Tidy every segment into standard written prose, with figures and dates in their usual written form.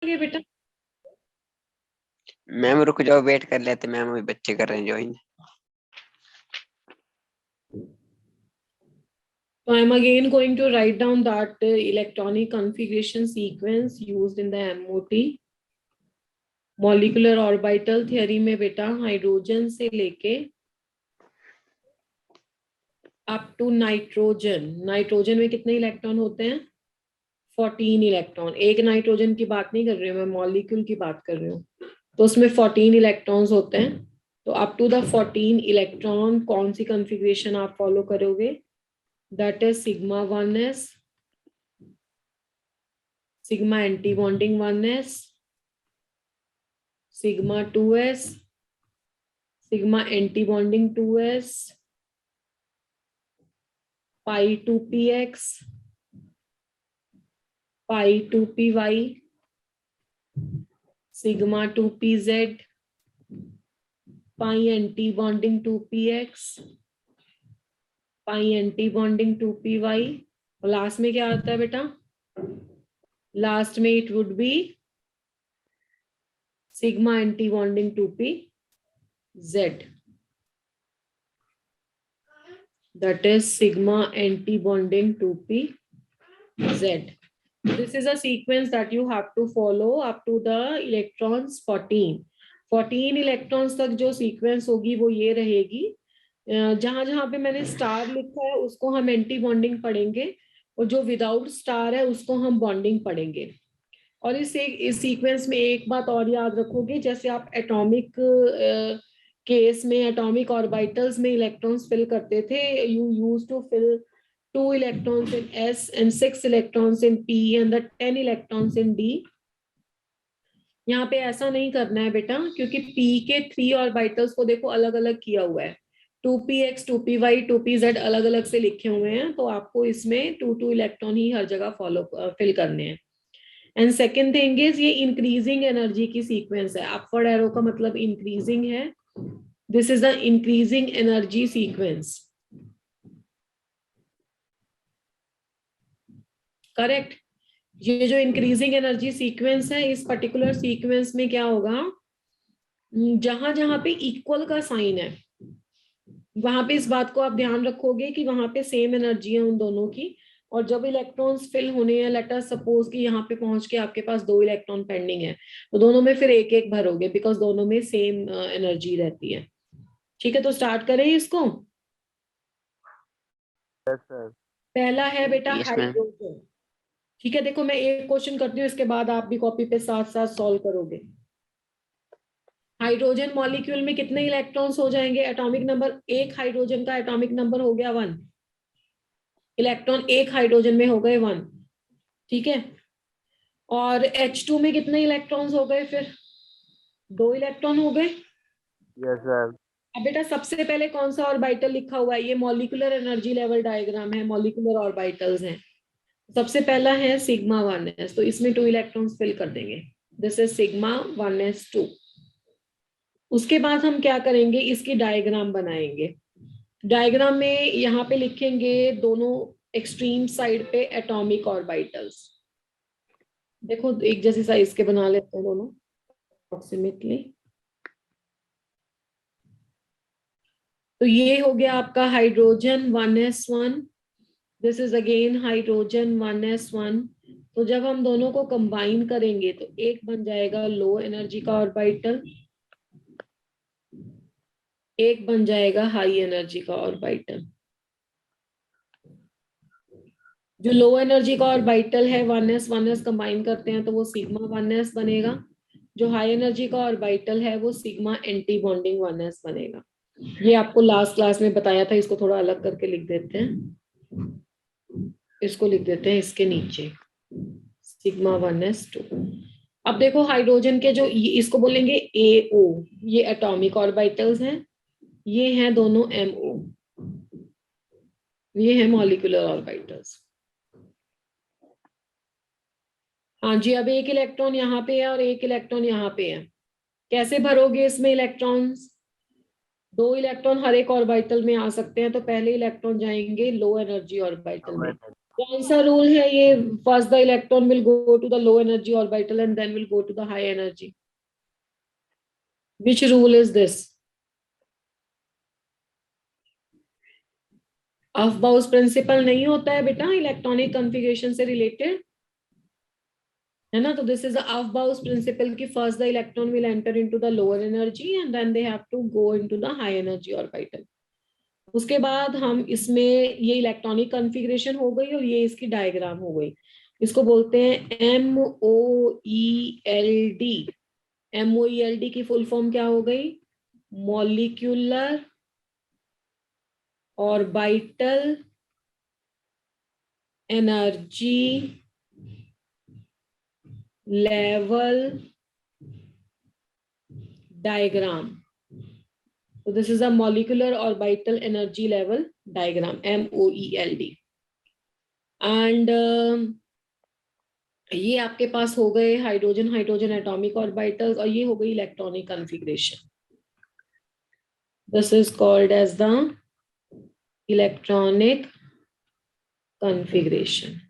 आगे बेटा। मैम रुक जाओ, वेट कर लेते मैम, अभी बच्चे कर रहे हैं join. So I'm again going to write down that electronic configuration sequence used in the MOT. Molecular orbital theory में बेटा हाइड्रोजन से लेके अप टू नाइट्रोजन। नाइट्रोजन में कितने इलेक्ट्रॉन होते हैं? 14 इलेक्ट्रॉन। एक नाइट्रोजन की बात नहीं कर रही हूँ मैं, मॉलिक्यूल की बात कर रही हूँ। तो उसमें 14 इलेक्ट्रॉन्स होते हैं। तो अप टू द 14 इलेक्ट्रॉन कौन सी कॉन्फ़िगरेशन आप फॉलो करोगे? That is sigma 1s, sigma anti bonding 1s, sigma 2s, sigma anti bonding 2s, pi 2px, pi 2py, sigma 2pz, pi anti bonding 2px, pi anti bonding 2py। और last में क्या आता है बेटा? Last में it would be sigma anti bonding 2pz, that is sigma anti-bonding 2pz. This is a sequence that you have to follow up to the electrons 14. 14 electrons तक जो sequence होगी वो ये रहेगी। जहां जहां पे मैंने स्टार लिखा है उसको हम एंटी बॉन्डिंग पढ़ेंगे, और जो विदाउट स्टार है उसको हम बॉन्डिंग पढ़ेंगे। और इस सीक्वेंस में एक बात और याद रखोगे, जैसे आप एटॉमिक केस में एटॉमिक ऑर्बिटल्स में इलेक्ट्रॉन्स फिल करते थे, you use to fill 2 electrons in S and 6 electrons in P and the 10 electrons in D. यहाँ पे ऐसा नहीं करना है बेटा, क्योंकि P के 3 ऑर्बिटल्स को देखो अलग अलग किया हुआ है। 2px, 2py, 2pz अलग अलग से लिखे हुए हैं, तो आपको इसमें 2 इलेक्ट्रॉन ही हर जगह फॉलो फिल करने हैं। एंड सेकेंड थिंग इज ये इंक्रीजिंग एनर्जी की सीक्वेंस है। अपवर्ड एरो का मतलब इंक्रीजिंग है। This is the increasing energy sequence, correct. ये जो इंक्रीजिंग एनर्जी सीक्वेंस है, इस पर्टिकुलर सीक्वेंस में क्या होगा, जहां जहां पे इक्वल का साइन है वहां पे इस बात को आप ध्यान रखोगे कि वहां पे सेम एनर्जी है उन दोनों की। और जब इलेक्ट्रॉन्स फिल होने हैं, लेट अस सपोज कि यहाँ पे पहुंच के आपके पास 2 इलेक्ट्रॉन पेंडिंग है, तो दोनों में फिर एक एक भरोगे, बिकॉज दोनों में सेम एनर्जी रहती है। ठीक है, तो स्टार्ट करें इसको। Yes sir. पहला है बेटा यस मैम। हाइड्रोजन। ठीक है, देखो मैं एक क्वेश्चन करती हूँ, इसके बाद आप भी कॉपी पे साथ साथ सॉल्व करोगे। हाइड्रोजन मॉलिक्यूल में कितने इलेक्ट्रॉन्स हो जाएंगे? एटॉमिक नंबर, एक हाइड्रोजन का एटॉमिक नंबर हो गया 1। इलेक्ट्रॉन एक हाइड्रोजन में हो गए 1। ठीक है, और H2 में कितने इलेक्ट्रॉन्स हो गए? फिर 2 इलेक्ट्रॉन हो गए। Yes sir. अब बेटा सबसे पहले कौन सा ऑर्बिटल लिखा हुआ है? ये मॉलिक्यूलर एनर्जी लेवल डायग्राम है, मॉलिक्यूलर ऑर्बिटल्स हैं। सबसे पहला है सिग्मा 1s, तो इसमें 2 इलेक्ट्रॉन्स फिल कर देंगे। This is sigma 1s2। उसके बाद हम क्या करेंगे, इसकी डायग्राम बनाएंगे। डायग्राम में यहाँ पे लिखेंगे दोनों एक्सट्रीम साइड पे एटॉमिक ऑर्बिटल्स। देखो एक जैसी साइज के बना लेते हैं दोनों अप्रोक्सीमेटली। तो ये हो गया आपका hydrogen 1s1। This is again hydrogen 1s1। तो जब हम दोनों को कंबाइन करेंगे तो एक बन जाएगा लो एनर्जी का ऑर्बिटल, एक बन जाएगा हाई एनर्जी का ऑर्बिटल। जो लो एनर्जी का ऑर्बिटल है 1s 1s कंबाइन करते हैं तो वो सिग्मा 1s बनेगा। जो हाई एनर्जी का ऑर्बिटल है वो सिग्मा एंटी बॉन्डिंग 1s बनेगा। ये आपको लास्ट क्लास में बताया था, इसको थोड़ा अलग करके लिख देते हैं। इसको लिख देते हैं इसके नीचे सिग्मा 1s2। अब देखो हाइड्रोजन के जो इसको बोलेंगे AO, ये एटॉमिक ऑर्बिटल्स हैं, ये हैं दोनों MO, ये है मॉलिक्यूलर ऑर्बिटल्स। हाँ जी, अब एक इलेक्ट्रॉन यहाँ पे है और एक इलेक्ट्रॉन यहाँ पे है। कैसे भरोगे इसमें इलेक्ट्रॉन्स? 2 इलेक्ट्रॉन हर एक ऑर्बिटल में आ सकते हैं, तो पहले इलेक्ट्रॉन जाएंगे लो एनर्जी ऑर्बिटल में। कौन सा रूल है ये? First the electron will go to the low energy orbital and then will go to the high energy. Which rule is this? Aufbau principle नहीं होता है बेटा इलेक्ट्रॉनिक कॉन्फ़िगरेशन से रिलेटेड, है ना? तो this is the Aufbau principle की first the electron will enter into the lower energy and then they have to go into the high energy orbital. उसके बाद हम इसमें ये इलेक्ट्रॉनिक कॉन्फ़िगरेशन हो गई और ये इसकी डायग्राम हो गई. इसको बोलते हैं MOELD. MOELD की फुल फॉर्म क्या हो गई? Molecular orbital energy level diagram. So this is a molecular orbital energy level diagram, MOELD. And ये आपके पास हो गए हाइड्रोजन हाइड्रोजन एटॉमिक ऑर्बिटल्स और ये हो गई electronic configuration. This is called as the electronic configuration.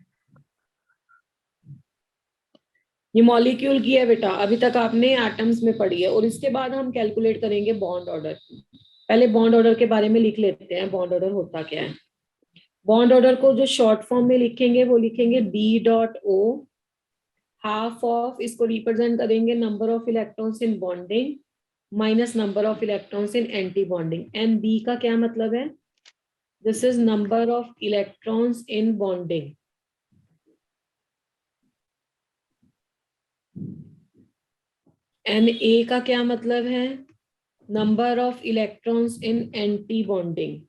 ये मॉलिक्यूल की है बेटा, अभी तक आपने एटम्स में पढ़ी है. और इसके बाद हम कैलकुलेट करेंगे बॉन्ड ऑर्डर. पहले बॉन्ड ऑर्डर के बारे में लिख लेते हैं, बॉन्ड ऑर्डर होता क्या है. बॉन्ड ऑर्डर को जो शॉर्ट फॉर्म में लिखेंगे वो लिखेंगे B.O. हाफ ऑफ, इसको रिप्रेजेंट करेंगे number of electrons in bonding minus number of electrons in anti bonding. MB का क्या मतलब है? This is number of electrons in bonding. NA का क्या मतलब है? Number of electrons in anti bonding.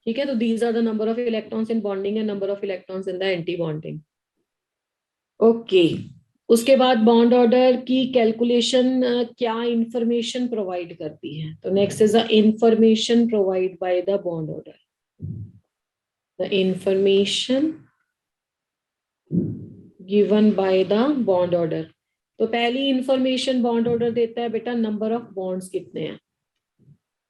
ठीक है, तो these are the number of electrons in bonding and number of electrons in the anti bonding. Okay. उसके बाद bond order की कैलकुलेशन क्या इंफॉर्मेशन प्रोवाइड करती है? तो next is the information provide by the bond order. The information given by the bond order. तो पहली information bond order देता है बेटा नंबर ऑफ बॉन्ड्स कितने हैं.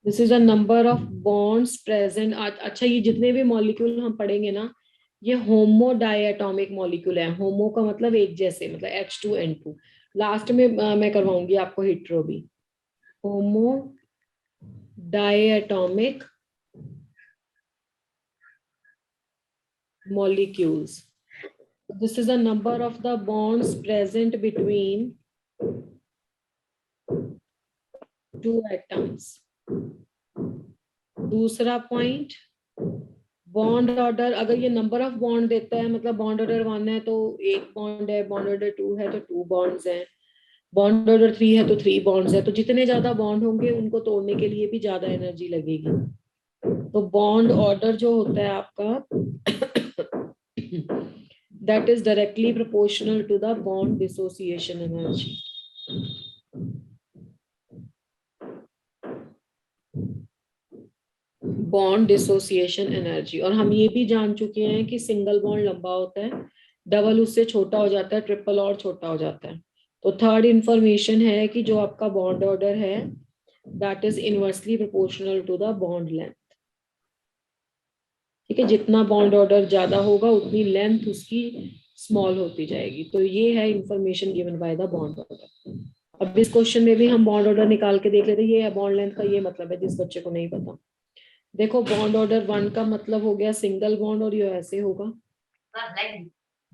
This is the number of bonds present. अच्छा, ये जितने भी मॉलिक्यूल हम पढ़ेंगे ना, ये होमो डायटोमिक मॉलिक्यूल है. होमो का मतलब एक जैसे, मतलब H2N2. लास्ट में मैं करवाऊंगी आपको हिट्रो भी. होमो diatomic molecules. This is the number of the bonds present between two atoms. दूसरा पॉइंट, बॉन्ड ऑर्डर. अगर ये नंबर ऑफ बॉन्ड देता है, मतलब बॉन्ड ऑर्डर 1 है तो एक बॉन्ड है, बॉन्ड ऑर्डर 2 है तो 2 बॉन्ड्स हैं, बॉन्ड ऑर्डर 3 है तो 3 बॉन्ड्स है. तो जितने ज्यादा बॉन्ड होंगे उनको तोड़ने के लिए भी ज्यादा एनर्जी लगेगी. तो बॉन्ड ऑर्डर जो होता है आपका that is directly proportional to the bond dissociation energy. Bond dissociation energy. और हम ये भी जान चुके हैं कि सिंगल बॉन्ड लंबा होता है, डबल उससे छोटा हो जाता है, ट्रिपल और छोटा हो जाता है. तो थर्ड इंफॉर्मेशन है कि जो आपका बॉन्ड ऑर्डर है that is inversely proportional to the bond length. ठीक है, जितना बॉन्ड ऑर्डर ज्यादा होगा उतनी लेंथ उसकी स्मॉल होती जाएगी. तो ये है information given by the bond order. अब इस क्वेश्चन में भी हम बॉन्ड ऑर्डर निकाल के देख लेते हैं. ये बॉन्ड लेंथ का ये मतलब है जिस बच्चे को नहीं पता. देखो, बॉन्ड ऑर्डर 1 का मतलब हो गया सिंगल बॉन्ड और ये ऐसे होगा.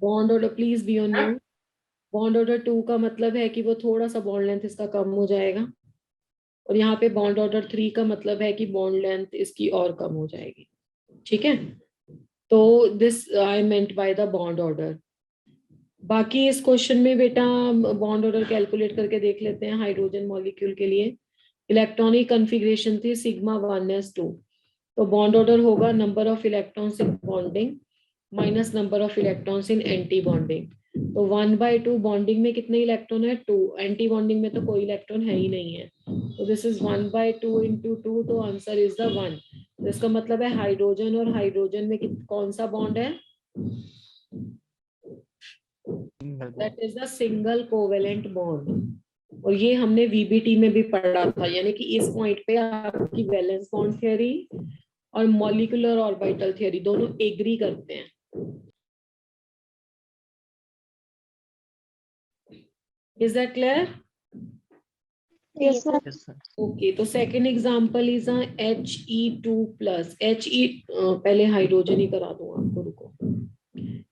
Bond order, please be on mute. Bond order 2 का मतलब है कि वो थोड़ा सा बॉन्ड लेंथ इसका कम हो जाएगा. और यहाँ पे बॉन्ड ऑर्डर 3 का मतलब है कि बॉन्ड लेंथ इसकी और कम हो जाएगी. ठीक है, तो this I meant by the bond order. बाकी इस क्वेश्चन में बेटा बॉन्ड ऑर्डर कैलकुलेट करके देख लेते हैं. हाइड्रोजन मॉलिक्यूल के लिए इलेक्ट्रॉनिक कॉन्फ़िगरेशन थी सिग्मा 1s2. तो बॉन्ड ऑर्डर होगा number of electrons in bonding minus number of electrons in anti bonding. तो 1/2 बॉन्डिंग में कितने इलेक्ट्रॉन है? 2. एंटी बॉन्डिंग में तो कोई इलेक्ट्रॉन है ही नहीं है. तो दिस इज 1/2 into 2. तो आंसर इज द 1. तो इसका मतलब है हाइड्रोजन और हाइड्रोजन में कौन सा बॉन्ड है? That is a single covalent bond. और ये हमने वीबीटी में भी पढ़ा था, यानी कि इस पॉइंट पे आपकी वैलेंस बॉन्ड थ्योरी और मॉलिक्यूलर ऑर्बिटल थ्योरी दोनों एग्री करते हैं। Is that clear? Yes, sir. Yes, sir. Okay, तो सेकेंड एग्जाम्पल इज He2+. पहले हाइड्रोजन ही करा दूं आपको, रुको।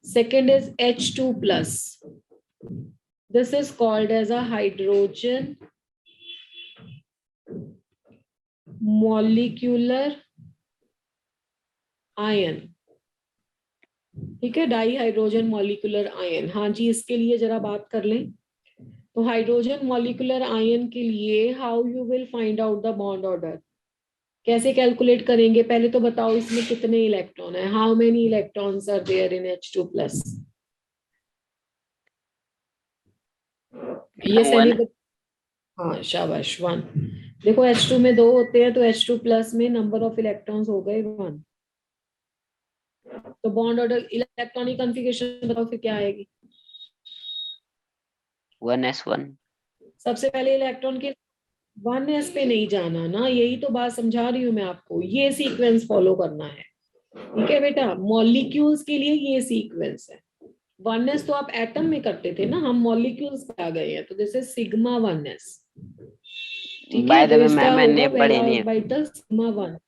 Second is H2+. This is called as a hydrogen molecular ion. ठीक है, डाई हाइड्रोजन मॉलिक्यूलर आयन। हाँ जी, इसके लिए जरा बात कर लें। तो हाइड्रोजन मॉलिक्यूलर आयन के लिए how you will find out the bond order, कैसे कैलकुलेट करेंगे? पहले तो बताओ इसमें कितने इलेक्ट्रॉन है, how many electrons are there in H2+? ये सेमी, हाँ शाबाश, 1। देखो H2 में 2 होते हैं, तो H2+ में नंबर ऑफ इलेक्ट्रॉन्स हो गए 1। तो बॉन्ड ऑर्डर इलेक्ट्रॉनिक कॉन्फ़िगरेशन बताओ फिर क्या आएगी? 1s1। सबसे पहले इलेक्ट्रॉन के 1s पे नहीं जाना ना, यही तो बात समझा रही हूँ मैं आपको, ये सीक्वेंस फॉलो करना है। ठीक है बेटा, मॉलिक्यूल्स के लिए ये सीक्वेंस है। 1s तो आप एटम में करते थे ना, हम मॉलिक्यूल्स पे आ गए हैं, तो दिस इज सिग्मा 1s। ठीक है, बाय द तो वे इसका मैम मैंने होगा पढ़ी वेला नहीं है। Orbital sigma 1।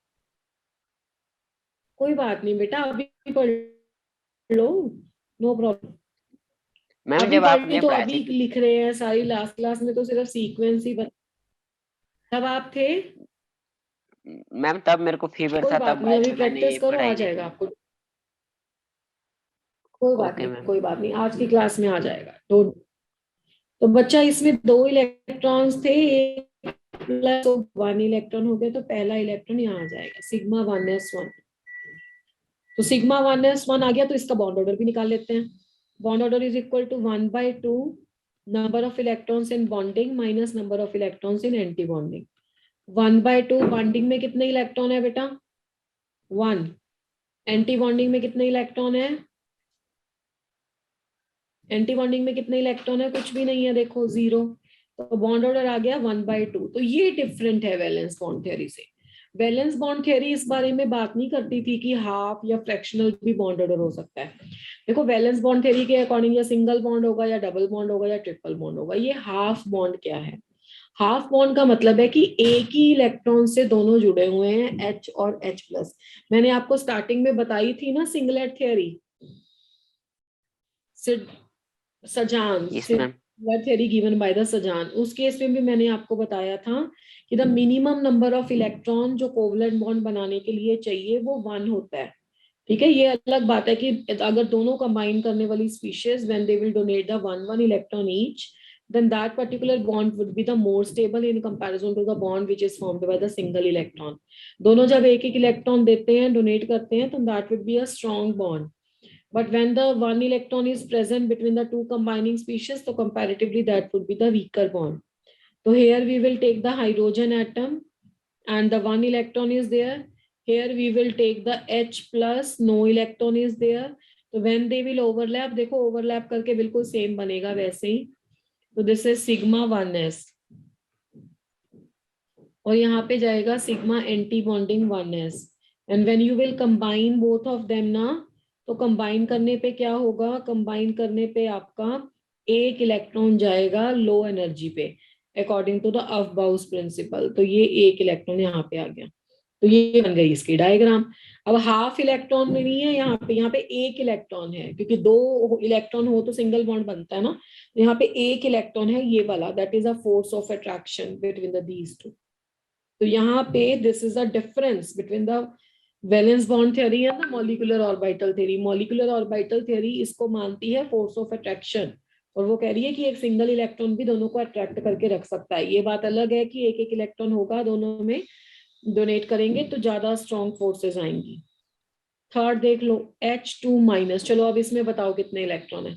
कोई बात नहीं बेटा, अभी पढ़ लो, नो प्रॉब्लम। मैम अभी जब पढ़नी आपने तो पढ़ाया अभी था, लिख रहे हैं, सारी लास्ट क्लास में तो सिर्फ सीक्वेंस ही तब आप थे। मैम तब मेरे को फीवर कोई था, बात तब नहीं, बाय द अभी वे मैंने प्रैक्टिस ये करो, आ पढ़ाई नहीं जाएगा थी। आपको। कोई बात ओके नहीं, मैम। कोई बात नहीं, आज की क्लास में आ जाएगा। तो बच्चा इसमें 2 इलेक्ट्रॉन्स थे, एक प्लस 1 इलेक्ट्रॉन हो गया, तो पहला इलेक्ट्रॉन यहाँ आ जाएगा सिग्मा 1s1। तो सिग्मा 1s1 आ गया, तो इसका बॉन्ड ऑर्डर भी निकाल लेते हैं। Bond order is equal to 1/2 number of electrons in bonding minus number of electrons in anti bonding. 1/2 bonding में कितने इलेक्ट्रॉन है बेटा? 1। एंटी बॉन्डिंग में कितने इलेक्ट्रॉन है? एंटी बॉन्डिंग में कितने इलेक्ट्रॉन है? कुछ भी नहीं है, देखो 0। तो बॉन्ड ऑर्डर आ गया 1/2। तो ये डिफरेंट है वैलेंस बॉन्ड थ्योरी से। वैलेंस बॉन्ड थ्योरी इस बारे में बात नहीं करती थी कि हाफ या फ्रैक्शनल भी बॉन्ड ऑर्डर हो सकता है। देखो वैलेंस बॉन्ड थ्योरी के अकॉर्डिंग या सिंगल बॉन्ड होगा या डबल बॉन्ड होगा या ट्रिपल बॉन्ड होगा। ये हाफ बॉन्ड क्या है? हाफ बॉन्ड का मतलब है कि एक ही इलेक्ट्रॉन से दोनों जुड़े हुए हैं, H और H+। मैंने आपको स्टार्टिंग में बताई थी ना सिंगलेट थ्योरी, सजान, yes ma'am. Theory given by the सजान। उस केस में भी मैंने आपको बताया था कि the minimum number of electron जो कोवलेंट बॉन्ड बनाने के लिए चाहिए वो 1 होता है। ठीक है, ये अलग बात है कि अगर दोनों कंबाइन करने वाली species when they will donate the 1 electron each, then that particular bond would be the more stable in comparison to the bond which is formed by the single electron. दोनों जब एक एक इलेक्ट्रॉन देते हैं, donate करते हैं, तो that would be a strong bond. But when the 1 electron is present between the 2 combining species, so comparatively that would be the weaker bond. So here we will take the hydrogen atom and the 1 electron is there. Here we will take the H+, no electron is there. So when they will overlap, देखो overlap करके बिल्कुल same बनेगा वैसे ही। तो this is sigma 1s और यहाँ पे जाएगा sigma anti bonding 1s। And when you will combine both of them ना, तो कंबाइन करने पे क्या होगा? कंबाइन करने पे आपका एक इलेक्ट्रॉन जाएगा लो एनर्जी पे according to the Aufbau principal. तो ये एक इलेक्ट्रॉन यहाँ पे आ गया, तो ये बन गई इसकी डायग्राम। अब हाफ इलेक्ट्रॉन में नहीं है यहाँ पे एक इलेक्ट्रॉन है, क्योंकि 2 इलेक्ट्रॉन हो तो सिंगल बॉन्ड बनता है ना। तो यहाँ पे एक इलेक्ट्रॉन है, ये वाला, that is a force of attraction between the these two. तो यहाँ पे this is a difference between the valence bond theory and the molecular orbital theory. Molecular orbital theory इसको मानती है फोर्स ऑफ अट्रैक्शन, और वो कह रही है कि एक सिंगल इलेक्ट्रॉन भी दोनों को अट्रैक्ट करके रख सकता है। ये बात अलग है कि एक एक इलेक्ट्रॉन होगा, दोनों में डोनेट करेंगे तो ज्यादा स्ट्रॉन्ग फोर्सेस आएंगी। थर्ड देख लो H2-। चलो अब इसमें बताओ कितने इलेक्ट्रॉन है?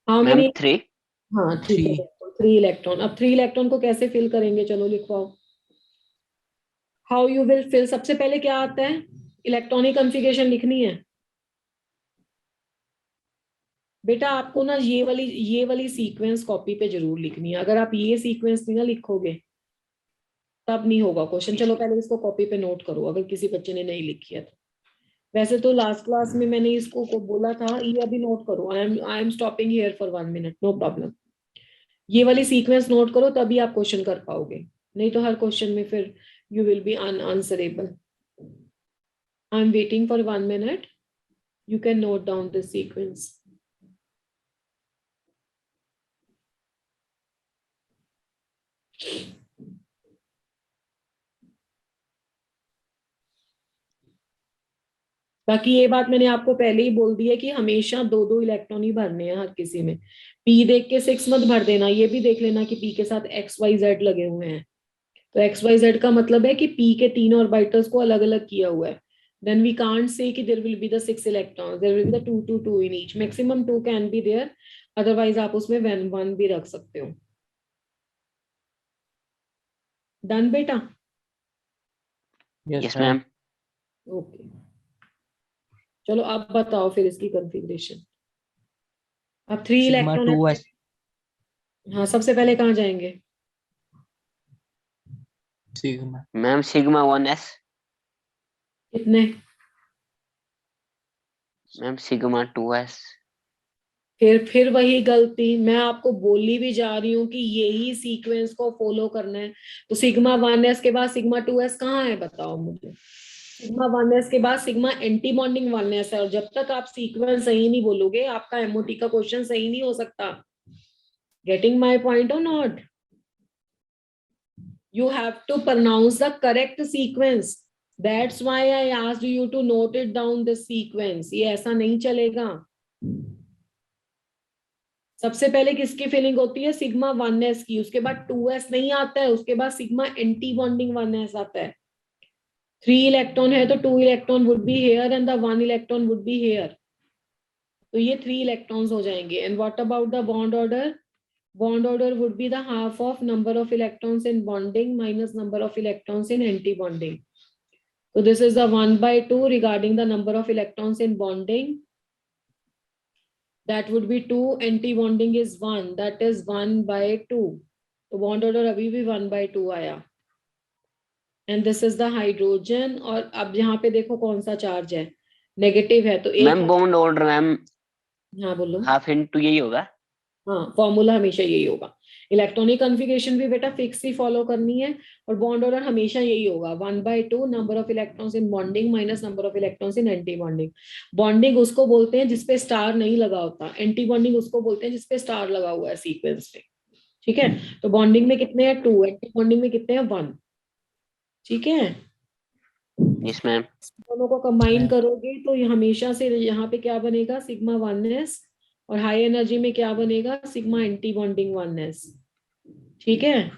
How ma'am many? 3। हाँ ठीक है, 3 इलेक्ट्रॉन। अब 3 इलेक्ट्रॉन को कैसे फिल करेंगे? चलो लिखवाओ। हाउ यू विल फिल, सबसे पहले क्या आता है? इलेक्ट्रॉनिक कॉन्फ़िगरेशन लिखनी है। बेटा आपको ना ये वाली सीक्वेंस कॉपी पे जरूर लिखनी है। अगर आप ये सीक्वेंस नहीं ना लिखोगे तब नहीं होगा क्वेश्चन। चलो पहले इसको कॉपी पे नोट करो अगर किसी बच्चे ने नहीं लिखी है तो। वैसे तो लास्ट क्लास में मैंने इसको को बोला था, ये अभी नोट करो। I am stopping here for 1 minute, no problem. ये वाली सीक्वेंस नोट करो तभी आप क्वेश्चन कर पाओगे, नहीं तो हर क्वेश्चन में फिर you will be unanswerable. I am waiting for 1 minute, you can note down this sequence. बाकी ये बात मैंने आपको पहले ही बोल दी है कि हमेशा 2-2 इलेक्ट्रॉन ही भरने हैं हर किसी में। पी देख के 6 मत भर देना, ये भी देख लेना कि पी के साथ XYZ लगे हुए हैं। तो XYZ का मतलब है कि पी के 3 ऑर्बिटल्स को अलग अलग किया हुआ है। देन वी कांट से कि there will be the 6 electrons, there will be the 2 in each, maximum 2 can be there, otherwise आप उसमें 1 भी रख सकते हो। डन बेटा? Yes ma'am. ओके चलो अब बताओ फिर इसकी कॉन्फ़िगरेशन। अब 3 सिग्मा इलेक्ट्रॉन 2s। हाँ सबसे पहले कहाँ जाएंगे? Sigma ma'am sigma 1s। कितने? Ma'am sigma 2s। फिर वही गलती, मैं आपको बोली भी जा रही हूँ कि यही सीक्वेंस को फॉलो करना है। तो सिग्मा 1s के बाद सिग्मा 2s कहाँ है बताओ मुझे? सिग्मा 1s के बाद सिग्मा एंटी बॉन्डिंग 1s है। और जब तक आप सीक्वेंस सही नहीं बोलोगे आपका एमओटी का क्वेश्चन सही नहीं हो सकता। गेटिंग माई पॉइंट और not? You have to pronounce the correct sequence. That's why I asked you to note it down the sequence. ये ऐसा नहीं चलेगा। सबसे पहले किसकी फीलिंग होती है? सिग्मा 1s की, उसके बाद 2s नहीं आता है, उसके बाद सिग्मा एंटी बॉन्डिंग 1s आता है। 3 इलेक्ट्रॉन है तो 2 electron would be here and the 1 electron would be here. तो ये 3 इलेक्ट्रॉन्स हो जाएंगे। And what about the bond order? Bond order would be the half of number of electrons in bonding minus number of electrons in anti-bonding. So this is the 1/2 regarding the number of electrons in bonding. That would be 2. Anti-bonding is 1. That is 1/2. तो bond order अभी भी 1/2 आया. And this is the hydrogen. और अब यहाँ पे देखो कौन सा चार्ज है? नेगेटिव है तो एक। मैम बॉन्ड ऑर्डर मैम हाँ बोलो। हाफ इनटू यही होगा। हाँ फॉर्मूला हमेशा यही होगा। इलेक्ट्रॉनिक कॉन्फ़िगरेशन भी बेटा फिक्स ही फॉलो करनी है और बॉन्ड ऑर्डर हमेशा यही होगा 1/2 number of electrons in bonding minus number of electrons in anti bonding. Bonding उसको बोलते हैं जिसपे स्टार नहीं लगा होता, एंटी बॉन्डिंग उसको बोलते हैं जिसपे स्टार लगा हुआ है सीक्वेंस पे। ठीक है, तो बॉन्डिंग में कितने हैं 2, एंटी बॉन्डिंग में कितने हैं 1। ठीक है, यस मैम। दोनों को कंबाइन करोगे तो हमेशा से यहाँ पे क्या बनेगा? Sigma 1s। और हाई एनर्जी में क्या बनेगा? Sigma anti bonding 1s। ठीक है,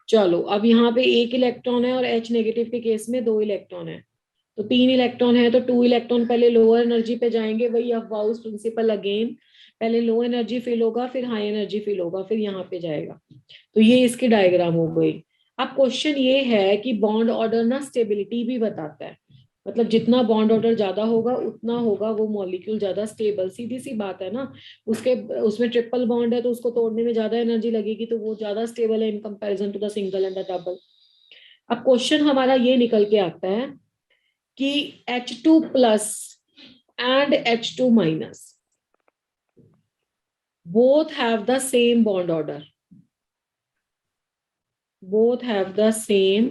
चलो अब यहाँ पे 1 इलेक्ट्रॉन है और H नेगेटिव के केस में 2 इलेक्ट्रॉन है। तो 3 इलेक्ट्रॉन है तो 2 इलेक्ट्रॉन पहले लोअर एनर्जी पे जाएंगे, वही अफवाउस प्रिंसिपल अगेन। पहले लो एनर्जी फिल होगा फिर हाई एनर्जी फिल होगा फिर यहाँ पे जाएगा। तो ये इसकी डायग्राम हो गई। अब क्वेश्चन ये है कि बॉन्ड ऑर्डर ना स्टेबिलिटी भी बताता है, मतलब जितना बॉन्ड ऑर्डर ज्यादा होगा उतना होगा वो मॉलिक्यूल ज्यादा स्टेबल। सीधी सी बात है ना, उसमें ट्रिपल बॉन्ड है तो उसको तोड़ने में ज्यादा एनर्जी लगेगी तो वो ज्यादा स्टेबल है in comparison to the single and the double. अब क्वेश्चन हमारा ये निकल के आता है कि H2 plus and H2 minus both have the same bond order, both have the same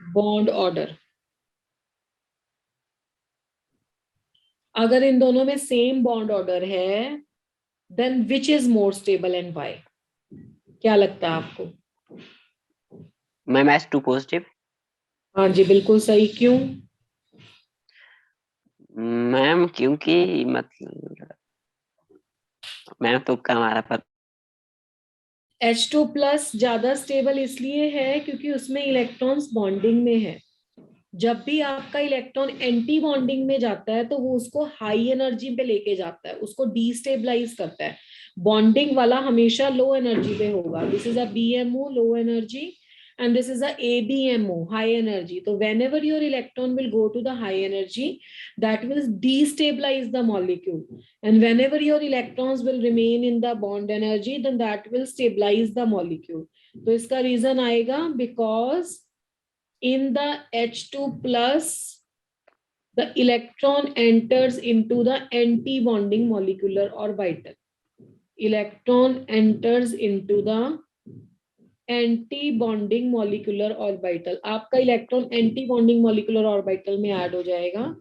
bond order। अगर इन दोनों में सेम बॉन्ड ऑर्डर है then which is more stable and why? क्या लगता है आपको? Ma'am S2 positive. हाँ जी बिल्कुल सही। क्यों? मैम क्योंकि मतलब मैम तुक्का हमारा पर H2 प्लस ज्यादा स्टेबल इसलिए है क्योंकि उसमें इलेक्ट्रॉन्स बॉन्डिंग में है। जब भी आपका इलेक्ट्रॉन एंटी बॉन्डिंग में जाता है तो वो उसको हाई एनर्जी पे लेके जाता है, उसको डीस्टेबलाइज करता है। बॉन्डिंग वाला हमेशा लो एनर्जी पे होगा। This is a BMO, low energy. and this is a ABMO, high energy. So whenever your electron will go to the high energy, that will destabilize the molecule. And whenever your electrons will remain in the bond energy, then that will stabilize the molecule. तो इसका reason आएगा because in the H2 plus, the electron enters into the anti-bonding molecular orbital. Electron enters into the anti-bonding molecular orbital. आपका electron anti-bonding molecular orbital में add हो जाएगा.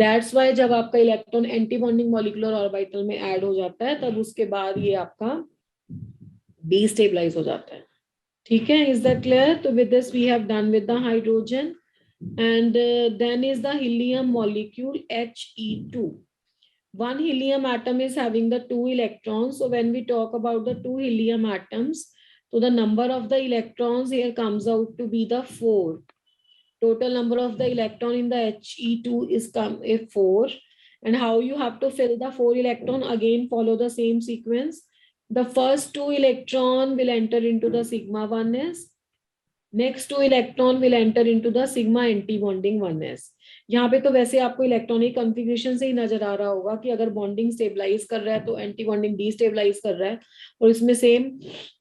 That's why जब आपका electron anti-bonding molecular orbital में add हो जाता है, तब उसके बाद ये आपका destabilize हो जाता है. ठीक है? Is that clear? So with this we have done with the hydrogen. And then is the helium molecule He2. One helium atom is having the 2 electrons. So when we talk about the 2 helium atoms, so the number of the electrons here comes out to be the 4. Total number of the electron in the He2 is 4. And how you have to fill the 4 electron? Again, follow the same sequence. The first 2 electron will enter into the sigma 1s. Next 2 electron will enter into the sigma anti-bonding 1s. यहाँ पे तो वैसे आपको electronic configuration से ही नजर आ रहा होगा कि अगर बॉन्डिंग स्टेबलाइज कर रहा है तो एंटी बॉन्डिंग डीस्टेबलाइज कर रहा है, और इसमें same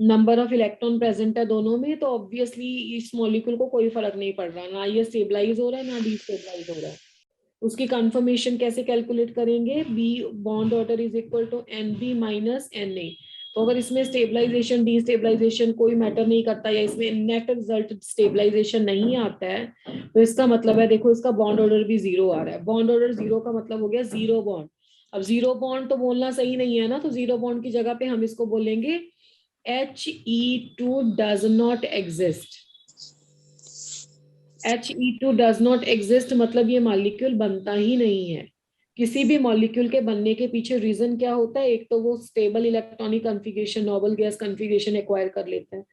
number of electron present है दोनों में, तो ऑब्वियसली इस मॉलिक्यूल को कोई फर्क नहीं पड़ रहा, ना ये स्टेबलाइज हो रहा है ना डीस्टेबलाइज हो रहा है. उसकी कंफर्मेशन कैसे कैलकुलेट करेंगे? B bond order is equal to NB minus NA. तो अगर इसमें स्टेबलाइजेशन डीस्टेबलाइजेशन कोई मैटर नहीं करता, या इसमें नेट रिजल्ट स्टेबलाइजेशन नहीं आता है, तो इसका मतलब है, देखो इसका बॉन्ड ऑर्डर भी 0 आ रहा है. बॉन्ड ऑर्डर 0 का मतलब हो गया 0 बॉन्ड. अब 0 बॉन्ड तो बोलना सही नहीं है ना, तो 0 बॉन्ड की जगह पे हम इसको बोलेंगे He2 does not exist. He2 does not exist मतलब ये मॉलिक्यूल बनता ही नहीं है. किसी भी मॉलिक्यूल के बनने के पीछे रीजन क्या होता है? एक तो वो stable electronic configuration, noble gas configuration acquire कर लेता है.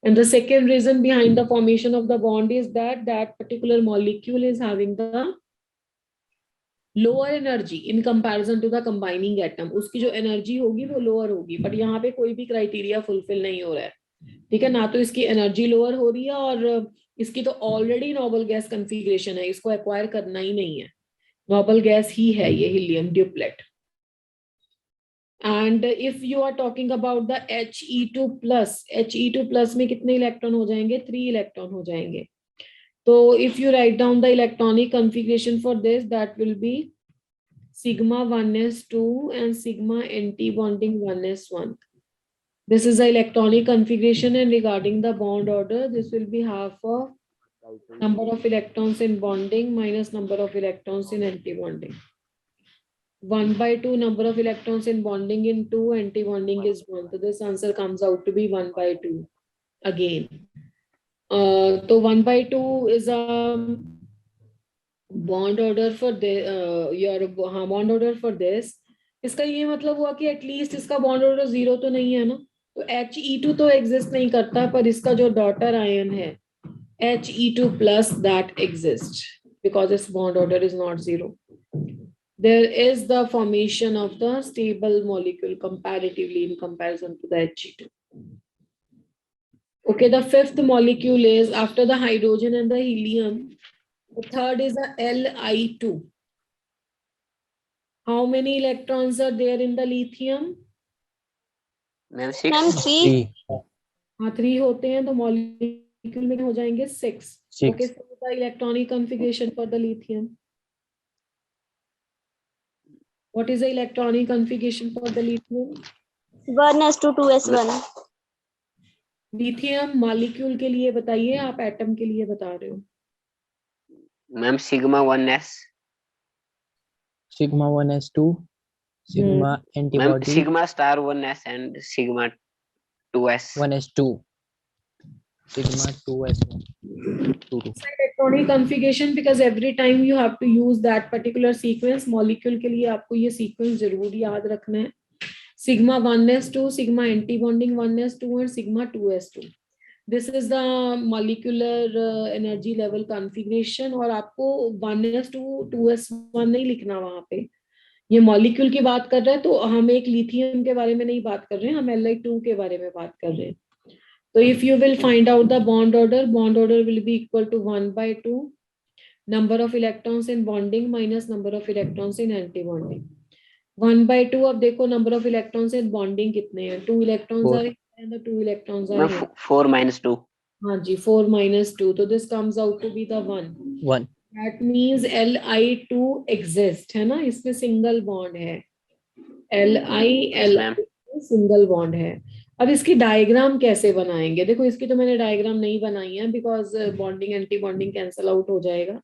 And the second reason behind the formation of the bond is that that particular molecule is having the lower energy in comparison to the combining atom. उसकी जो energy होगी वो lower होगी, but यहाँ पे कोई भी क्राइटेरिया फुलफिल नहीं हो रहा है. ठीक है ना? तो इसकी एनर्जी लोअर हो रही है, और इसकी तो ऑलरेडी नोबल गैस कॉन्फ़िगरेशन है, इसको एक्वायर करना ही नहीं है. नोबल गैस ही है ये helium duplet. And if you are talking about the He2 plus में कितने इलेक्ट्रॉन हो जाएंगे? 3 इलेक्ट्रॉन हो जाएंगे. तो if you write down the electronic configuration for this, that will be sigma 1s2 and sigma anti-bonding 1s1. This is the electronic configuration, and regarding the bond order, this will be half of number of electrons in bonding minus number of electrons in anti-bonding. 1/2 number of electrons in bonding in 2, anti-bonding is 1. So this answer comes out to be 1/2 again. So 1/2 is a bond order for the your bond order for this. इसका ये मतलब हुआ कि at least इसका bond order 0 तो नहीं है ना. तो He2 तो एग्जिस्ट नहीं करता, पर इसका जो डॉटर आयन है He2 plus, that exists because its bond order is not 0. There is the formation of the stable molecule comparatively in comparison to the He2. Okay, the fifth molecule is after the hydrogen and the helium. The third is the Li2. How many electrons are there in the lithium? Ma'am Ma'am, 6. 3. हाँ, 3 होते हैं, तो molecule में हो जाएंगे 6. Okay, so the electronic configuration for the lithium. What is the electronic configuration for the lithium? 1s2 2s1. Lithium molecule के लिए बताइए, आप एटम के लिए बता रहे हो. Ma'am sigma 1s. sigma 1s2, sigma ma'am antibody sigma star 1s and sigma 2s. 1s2, sigma 2s1, 2. Electronic configuration, because every time you have to use that particular sequence. Molecule के लिए आपको ये sequence जरूर याद रखना है. sigma 1s2, sigma anti-bonding 1s2 and sigma 2s2. This is the molecular energy level configuration. और आपको 1s2 2s1 नहीं लिखना वहां पे. ये मॉलिक्यूल की बात कर रहे हैं, तो हम एक लिथियम के बारे में नहीं बात कर रहे हैं, हम Li2 के बारे में बात कर रहे हैं. So if you will find out the bond order will be equal to 1/2 number of electrons in bonding minus number of electrons in anti-bonding. 1/2 अब देखो number of electrons in bonding कितने हैं? 2 electrons Four. are here and the 2 electrons are ma'am here. 4 minus 2. हाँ जी, 4 minus 2. So this comes out to be the 1. 1. That means Li2 exist, है ना? इसमें single bond है. Yes, ma'am. Single bond है. अब इसकी डायग्राम कैसे बनाएंगे? देखो इसकी तो मैंने डायग्राम नहीं बनाई है because bonding anti bonding cancel out हो जाएगा.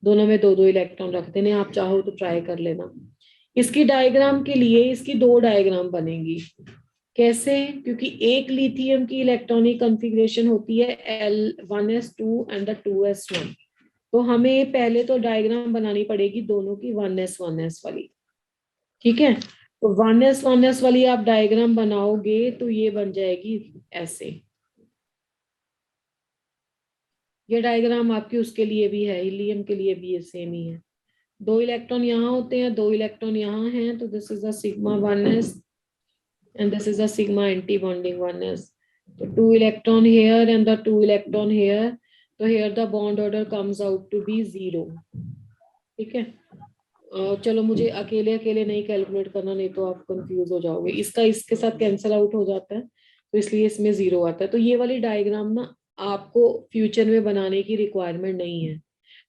दोनों में 2-2 इलेक्ट्रॉन रख देने. आप चाहो तो ट्राई कर लेना. इसकी डायग्राम के लिए इसकी 2 डायग्राम बनेंगी. कैसे? क्योंकि एक लिथियम की इलेक्ट्रॉनिक कॉन्फ़िगरेशन होती है L1s2 एंड द 2s1. तो हमें पहले तो डायग्राम बनानी पड़ेगी दोनों की 1s1s वाली. ठीक है, तो 1s वाली आप डायग्राम बनाओगे तो ये बन जाएगी ऐसे. ये डायग्राम आपकी उसके लिए भी है, हीलियम के लिए भी ये सेम ही है. 2 इलेक्ट्रॉन यहाँ होते हैं, 2 इलेक्ट्रॉन यहाँ हैं. तो this is a sigma 1s and this is a sigma anti bonding 1s. So 2 electron here and the 2 electron here. So here the bond order comes out to be 0. ठीक है. चलो मुझे अकेले अकेले नहीं कैलकुलेट करना, नहीं तो आप कंफ्यूज हो जाओगे. इसका इसके साथ कैंसिल आउट हो जाता है तो इसलिए इसमें 0 आता है. तो ये वाली डायग्राम ना आपको फ्यूचर में बनाने की रिक्वायरमेंट नहीं है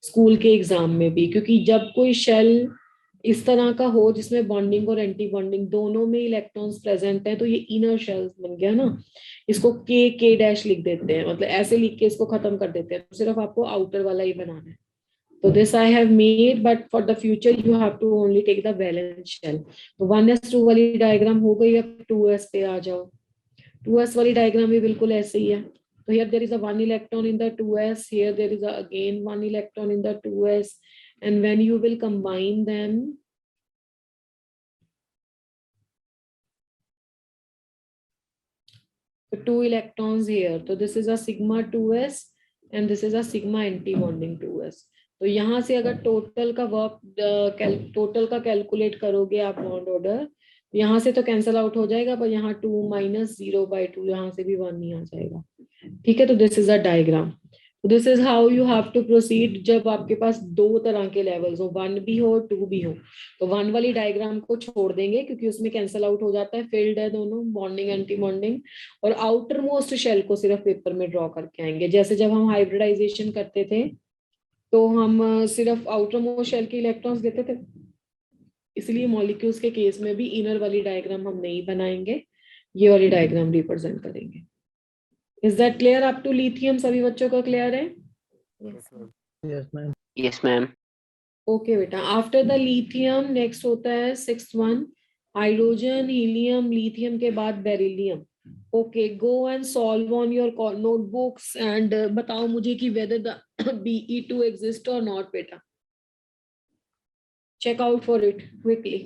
स्कूल के एग्जाम में भी, क्योंकि जब कोई शेल इस तरह का हो जिसमें बॉन्डिंग और एंटी बॉन्डिंग दोनों में इलेक्ट्रॉन्स प्रेजेंट हैं तो ये इनर शेल्स बन गया ना. इसको के डैश लिख देते हैं, मतलब ऐसे लिख के इसको खत्म कर देते हैं. तो सिर्फ आपको आउटर वाला ही बनाना है. तो this I have made, but for the future you have to only take the valence shell. तो 1s2 वाली डायग्राम हो गई. अब 2s पे आ जाओ. 2s वाली डायग्राम भी बिल्कुल ऐसे ही है. तो here there is a 1 electron in the 2s, here there is again 1 electron in the 2s, and when you will combine them, the 2 electrons here, so this is a sigma 2s and this is a sigma anti-bonding 2s. तो यहाँ से अगर total का work total का calculate करोगे आप bond order, यहाँ से तो कैंसल आउट हो जाएगा, पर यहाँ 2 minus 0/2 यहाँ से भी 1 नहीं आ जाएगा. ठीक है, तो this is a diagram. This is how you have to proceed जब आपके पास 2 तरह के लेवल्स हो, 1 भी हो 2 भी हो. तो 1 वाली डायग्राम को छोड़ देंगे क्योंकि उसमें कैंसल आउट हो जाता है, फील्ड है दोनों, बॉन्डिंग एंटी बॉन्डिंग. और आउटर मोस्ट शेल को सिर्फ पेपर में ड्रॉ करके आएंगे. जैसे जब हम हाइब्रिडाइजेशन करते थे तो हम सिर्फ आउटर मोस्ट शेल के इलेक्ट्रॉन्स देते थे, इसलिए मॉलिक्यूल्स के केस में भी इनर वाली डायग्राम हम नहीं बनाएंगे, ये वाली डायग्राम रिप्रेजेंट करेंगे. Is that clear up to lithium? सभी बच्चों को क्लियर है? Yes, ma'am. Yes, ma'am. Okay बेटा. आफ्टर द लिथियम नेक्स्ट होता है 6th one, hydrogen, helium, lithium के बाद beryllium. Okay, go and solve on your notebooks and बताओ मुझे कि whether the Be2 exist or not. बेटा check out for it quickly.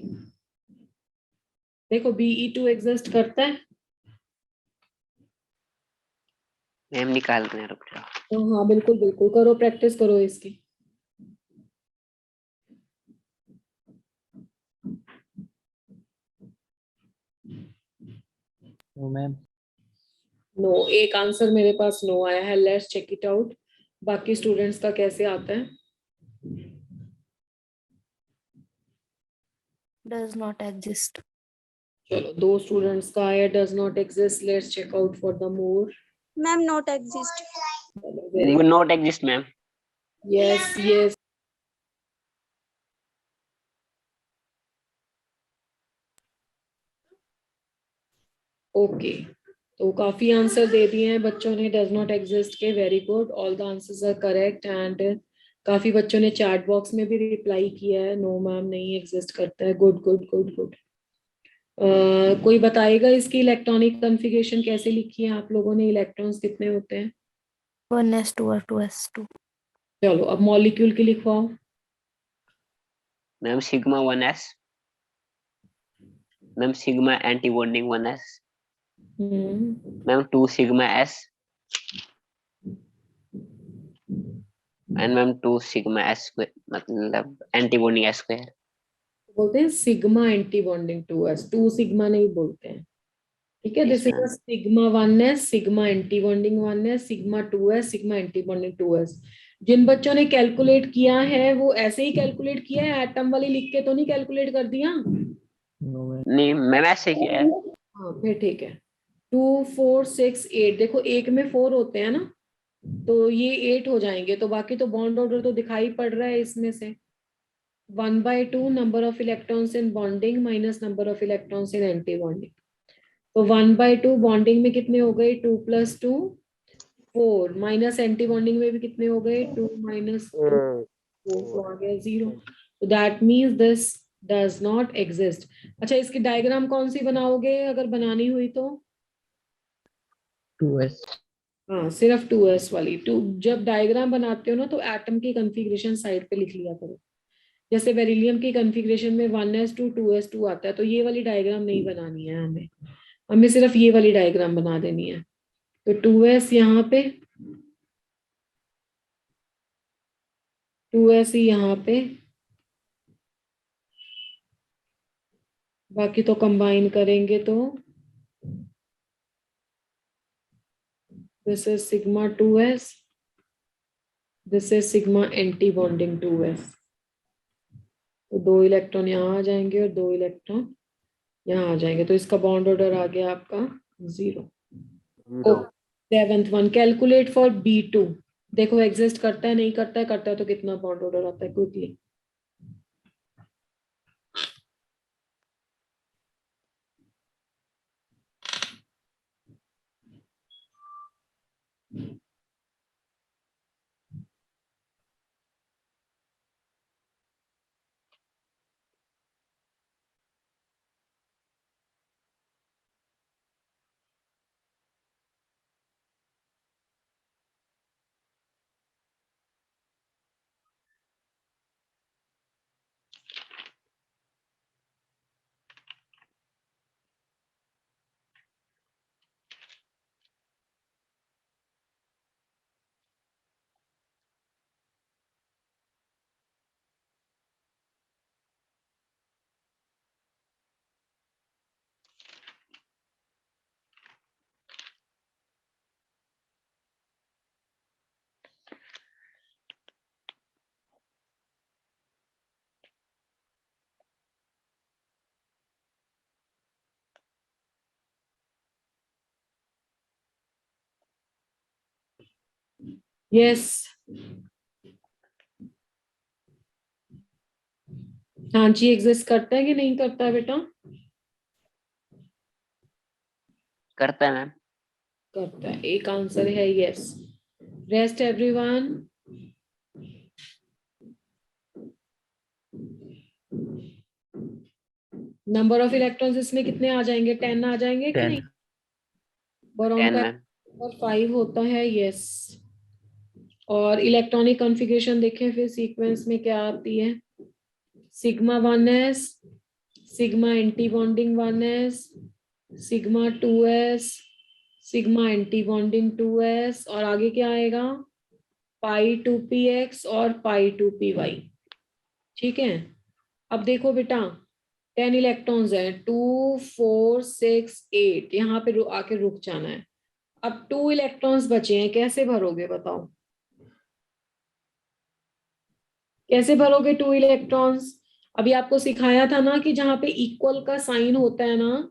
देखो Be2 एग्जिस्ट करता है. मैम निकाल के रुक जाओ. तो हाँ बिल्कुल बिल्कुल करो, प्रैक्टिस करो इसकी. No, ma'am. नो, एक आंसर मेरे पास नो आया है. Let's check it out. बाकी स्टूडेंट्स का कैसे आता है? Does not exist. चलो 2 स्टूडेंट्स का आया does not exist. Let's check out for the more. Ma'am, not exist. Would not exist, ma'am. Yes yes. Okay, तो काफी आंसर दे दिए हैं बच्चों ने डज नॉट एग्जिस्ट के. Very good, all the answers are correct. And काफी बच्चों ने चैट बॉक्स में भी रिप्लाई किया है, नो मैम नहीं एग्जिस्ट करता है. Good good good good. कोई बताएगा इसकी इलेक्ट्रॉनिक कॉन्फ़िगरेशन कैसे लिखी है आप लोगों ने? इलेक्ट्रॉन्स कितने होते हैं? 1s2 or 2s2. चलो अब मॉलिक्यूल की लिखवाओ. Ma'am, sigma 1s. Ma'am, sigma anti-bonding 1s. Ma'am, 2 sigma s. And ma'am, 2 sigma s square, मतलब anti-bonding s square. बोलते हैं sigma anti bonding 2s. 2 sigma नहीं बोलते हैं, ठीक है, Yes, this is ma'am. Sigma 1s, sigma anti bonding 1s, sigma 2s, sigma anti bonding 2s। जिन बच्चों ने कैलकुलेट किया है वो ऐसे ही कैलकुलेट किया है, एटम वाली लिख के तो नहीं कैलकुलेट कर दिया? No, ma'am. नहीं मैम ऐसे किया है। हाँ फिर ठीक है। 2 4 6 8, देखो एक में 4 होते हैं ना, तो ये 8 हो जाएंगे, तो बाकी तो बॉन्ड ऑर्डर तो दिखाई पड़ रहा है इसमें से। 1/2 number of electrons in bonding minus number of electrons in anti bonding. तो 1/2 बॉन्डिंग में कितने हो गए? 2 + 2 4, माइनस एंटी बॉन्डिंग में भी कितने हो गए? 2 - 2 4, तो आ गया 0। तो that means this does not exist. अच्छा, इसकी डायग्राम कौन सी बनाओगे अगर बनानी हुई तो? 2s. हाँ, सिर्फ 2s वाली। टू जब डायग्राम बनाते हो ना तो एटम की कॉन्फ़िगरेशन साइड पे लिख लिया करो। जैसे बेरिलियम की कॉन्फ़िगरेशन में 1s2 2s2 आता है, तो ये वाली डायग्राम नहीं बनानी है हमें, हमें सिर्फ ये वाली डायग्राम बना देनी है। तो 2s यहाँ पे, 2s ही यहाँ पे, बाकी तो कंबाइन करेंगे तो this is sigma 2s, this is sigma anti bonding 2s। तो 2 इलेक्ट्रॉन यहाँ आ जाएंगे और 2 इलेक्ट्रॉन यहाँ आ जाएंगे, तो इसका बॉन्ड ऑर्डर आ गया आपका 0। 0 7th one, calculate for B2। देखो एग्जिस्ट करता है नहीं करता है, करता है तो कितना बॉन्ड ऑर्डर आता है क्विकली? यस, हाँ जी, एग्जिस्ट करता है कि नहीं करता है बेटा? करता है मैम। करता है, एक आंसर है yes. Rest everyone. Number of electrons इसमें कितने आ जाएंगे? 10 आ जाएंगे कि 10. नहीं? बोरॉन 10 का मैम। नंबर 5 होता है, यस। और इलेक्ट्रॉनिक कॉन्फ़िगरेशन देखें फिर सीक्वेंस में क्या आती है? Sigma 1s, sigma anti bonding 1s, sigma 2s, sigma anti bonding 2s, और आगे क्या आएगा? पाई 2px और पाई 2py। ठीक है, अब देखो बेटा 10 इलेक्ट्रॉन्स है, 2 4 6 8, यहाँ पे आके रुक जाना है। अब 2 इलेक्ट्रॉन्स बचे हैं, कैसे भरोगे बताओ? कैसे भरोगे 2 इलेक्ट्रॉन्स? अभी आपको सिखाया था ना कि जहां पे इक्वल का साइन होता है ना,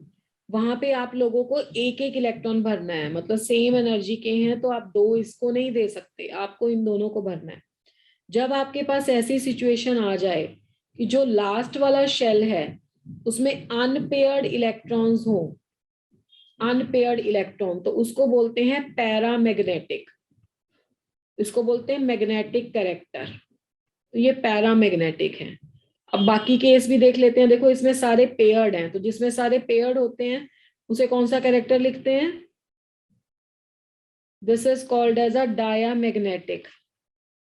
वहां पे आप लोगों को एक एक इलेक्ट्रॉन भरना है, मतलब सेम एनर्जी के हैं तो आप 2 इसको नहीं दे सकते, आपको इन दोनों को भरना है। जब आपके पास ऐसी सिचुएशन आ जाए कि जो लास्ट वाला शेल है उसमें अनपेयर्ड इलेक्ट्रॉन्स हो, अनपेयर्ड इलेक्ट्रॉन, तो उसको बोलते हैं पैरामैग्नेटिक, इसको बोलते हैं मैग्नेटिक कैरेक्टर। तो ये पैरामैग्नेटिक है। अब बाकी केस भी देख लेते हैं। देखो इसमें सारे पेयर्ड हैं, तो जिसमें सारे पेयर्ड होते हैं उसे कौन सा कैरेक्टर लिखते हैं? This is called as a diamagnetic.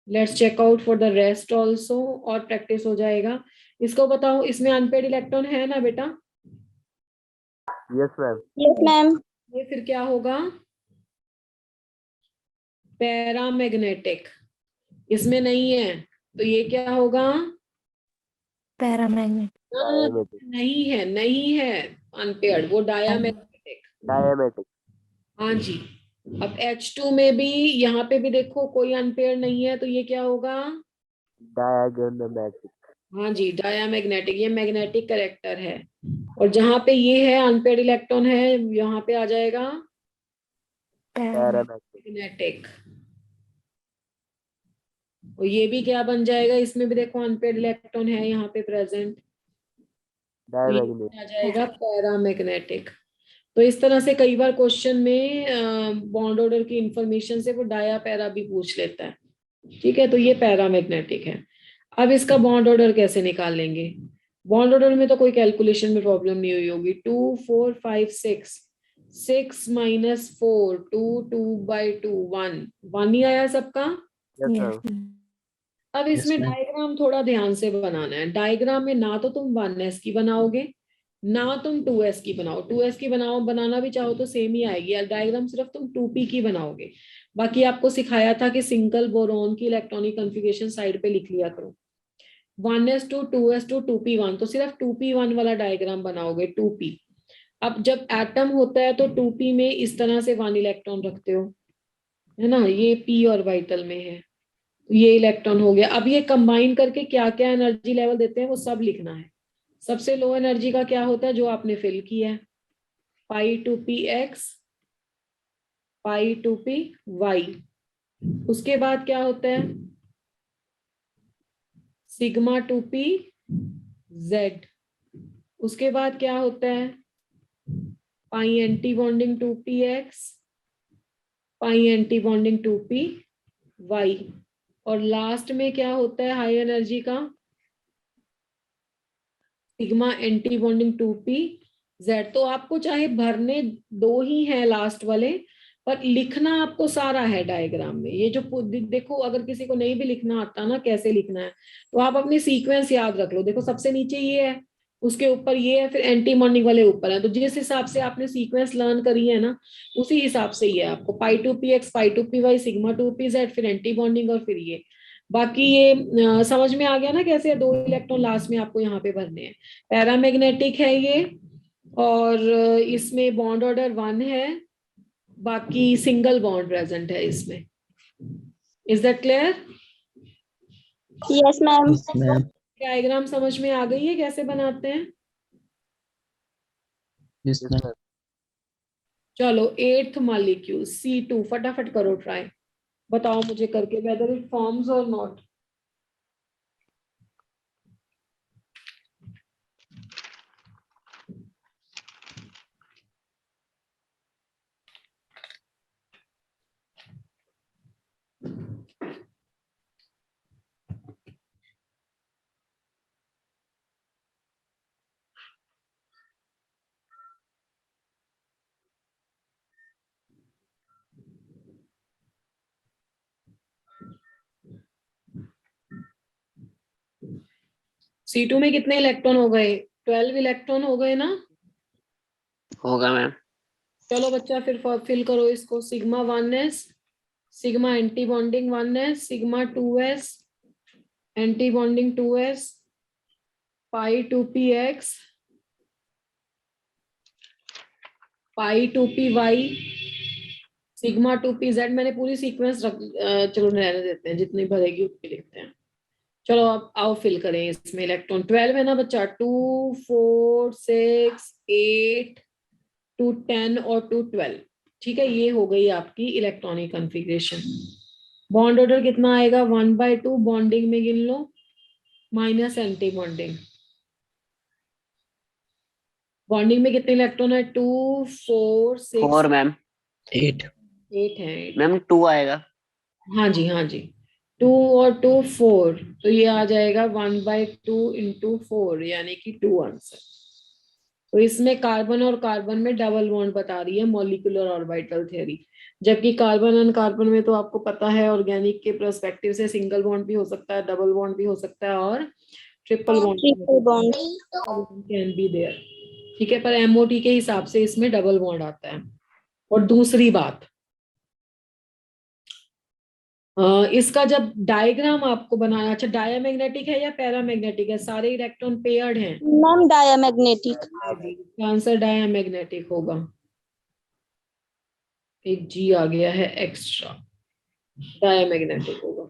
Let's check out for the rest also, और प्रैक्टिस हो जाएगा। इसको बताओ, इसमें अनपेड इलेक्ट्रॉन है ना बेटा? Yes ma'am. Yes, ma'am. ये फिर क्या होगा? पैरामैग्नेटिक। इसमें नहीं है तो ये क्या होगा? Paramagnet. नहीं है, नहीं है अनपेयर्ड, वो डायामैग्नेटिक। डायमेटिक। हाँ जी। अब H2 में भी यहाँ पे भी देखो कोई अनपेयर नहीं है, तो ये क्या होगा? डायगोनमेटिक। हाँ जी, डायामैग्नेटिक, ये मैग्नेटिक करेक्टर है। और जहां पे ये है अनपेयर इलेक्ट्रॉन है, यहाँ पे आ जाएगा पैरामेट्रिक। मैग्नेटिक। और ये भी क्या बन जाएगा, इसमें भी देखो अनपेयर इलेक्ट्रॉन है यहाँ पे प्रेजेंट, तो ये डायमैग्नेटिक। आ जाएगा पैरामैग्नेटिक। तो इस तरह से कई बार क्वेश्चन में बॉन्ड ऑर्डर की इंफॉर्मेशन से वो डाया पैरा भी पूछ लेता है। ठीक है, तो ये पैरामैग्नेटिक है। अब इसका बॉन्ड ऑर्डर कैसे निकाल लेंगे? बॉन्ड ऑर्डर में तो कोई कैलकुलेशन में प्रॉब्लम नहीं हुई होगी। 2 4 5 6, 6 माइनस 4, 2 2 बाई 2, 1 1 ही आया सबका। Yes Yes. सर। अब Yes, इसमें ma'am. डायग्राम थोड़ा ध्यान से बनाना है। डायग्राम में ना तो तुम 1s की बनाओगे, ना तुम 2s की बनाओ। 2s की बनाना भी चाहो तो सेम ही आएगी यार। डायग्राम सिर्फ तुम 2p की बनाओगे। बाकी आपको सिखाया था कि सिंगल बोरोन की इलेक्ट्रॉनिक कॉन्फ़िगरेशन साइड पे लिख लिया करो। 1s2 2s2 2p1, तो सिर्फ 2p1 वाला डायग्राम बनाओगे, 2p। अब जब एटम होता है तो 2p में इस तरह से 1 इलेक्ट्रॉन रखते हो, है ना, ये p ऑर्बिटल में है, ये इलेक्ट्रॉन हो गया। अब ये कंबाइन करके क्या क्या एनर्जी लेवल देते हैं वो सब लिखना है। सबसे लो एनर्जी का क्या होता है, जो आपने फिल किया है, पाई 2p x, पाई 2p y। उसके बाद क्या होता है, सिग्मा 2p z। उसके बाद क्या होता है, पाई एंटी बॉन्डिंग 2p x, पाई एंटी बॉन्डिंग 2p y। और लास्ट में क्या होता है हाई एनर्जी का, sigma anti bonding 2p z। तो आपको चाहे भरने दो ही हैं लास्ट वाले, पर लिखना आपको सारा है डायग्राम में। ये जो देखो, अगर किसी को नहीं भी लिखना आता ना कैसे लिखना है, तो आप अपनी सीक्वेंस याद रख लो। देखो सबसे नीचे ये है, उसके ऊपर ये है, फिर एंटी बॉन्डिंग वाले ऊपर है। तो जिस हिसाब से आपने सीक्वेंस लर्न करी है ना, उसी हिसाब से ये आपको पाई 2p x, पाई 2p y, sigma 2p z, फिर एंटी बॉन्डिंग और फिर ये। बाकी ये समझ में आ गया ना कैसे 2 इलेक्ट्रॉन लास्ट में आपको यहाँ पे भरने हैं। पैरामैग्नेटिक है ये, और इसमें बॉन्ड ऑर्डर 1 है, बाकी सिंगल बॉन्ड प्रेजेंट है इसमें। Is that clear? Yes, ma'am. Yes, ma'am. Diagram समझ में आ गई है कैसे बनाते हैं? Yes, yes ma'am. सर। चलो 8th मॉलिक्यूल C2, फटाफट करो ट्राई, बताओ मुझे करके वेदर इट फॉर्म्स और नॉट। C2 में कितने इलेक्ट्रॉन हो गए? 12 इलेक्ट्रॉन हो गए ना? होगा मैम। चलो बच्चा फिर फिल करो इसको। Sigma 1s, sigma anti bonding 1s, sigma 2s anti bonding 2s, pi 2px, pi 2py, sigma 2pz। मैंने पूरी सीक्वेंस चलो रहने देते हैं, जितनी भरेगी उतनी लिखते हैं। चलो अब आओ फिल करें इसमें। इलेक्ट्रॉन 12 है ना बच्चा, 2 4 6 8 2 10 और 2 12। ठीक है, ये हो गई आपकी इलेक्ट्रॉनिक कॉन्फ़िगरेशन। बॉन्ड ऑर्डर कितना आएगा, 1/2 बॉन्डिंग में गिन लो, माइनस एंटी बॉन्डिंग। बॉन्डिंग में कितने इलेक्ट्रॉन है, 2 4 6 4 मैम। 8. 8 है। मैम 2 आएगा। हाँ जी हाँ जी, 2 और 2 4, तो ये आ जाएगा 1/2 इंटू 4, यानी कि 2 आंसर। तो इसमें कार्बन और कार्बन में डबल बॉन्ड बता रही है मॉलिक्यूलर ऑर्बिटल थ्योरी। जबकि कार्बन एंड कार्बन में तो आपको पता है ऑर्गेनिक के पर्सपेक्टिव से सिंगल बॉन्ड भी हो सकता है, डबल बॉन्ड भी हो सकता है, और triple bond Triple bond. Can be there. ठीक है, पर एमओटी के हिसाब से इसमें डबल बॉन्ड आता है। और दूसरी बात, इसका जब डायग्राम आपको बनाना, अच्छा डायामैग्नेटिक है या पैरामैग्नेटिक है? सारे इलेक्ट्रॉन पेयर्ड हैं। Ma'am, diamagnetic. इसका आंसर डायामैग्नेटिक होगा। एक जी आ गया है एक्स्ट्रा, डायमैग्नेटिक होगा।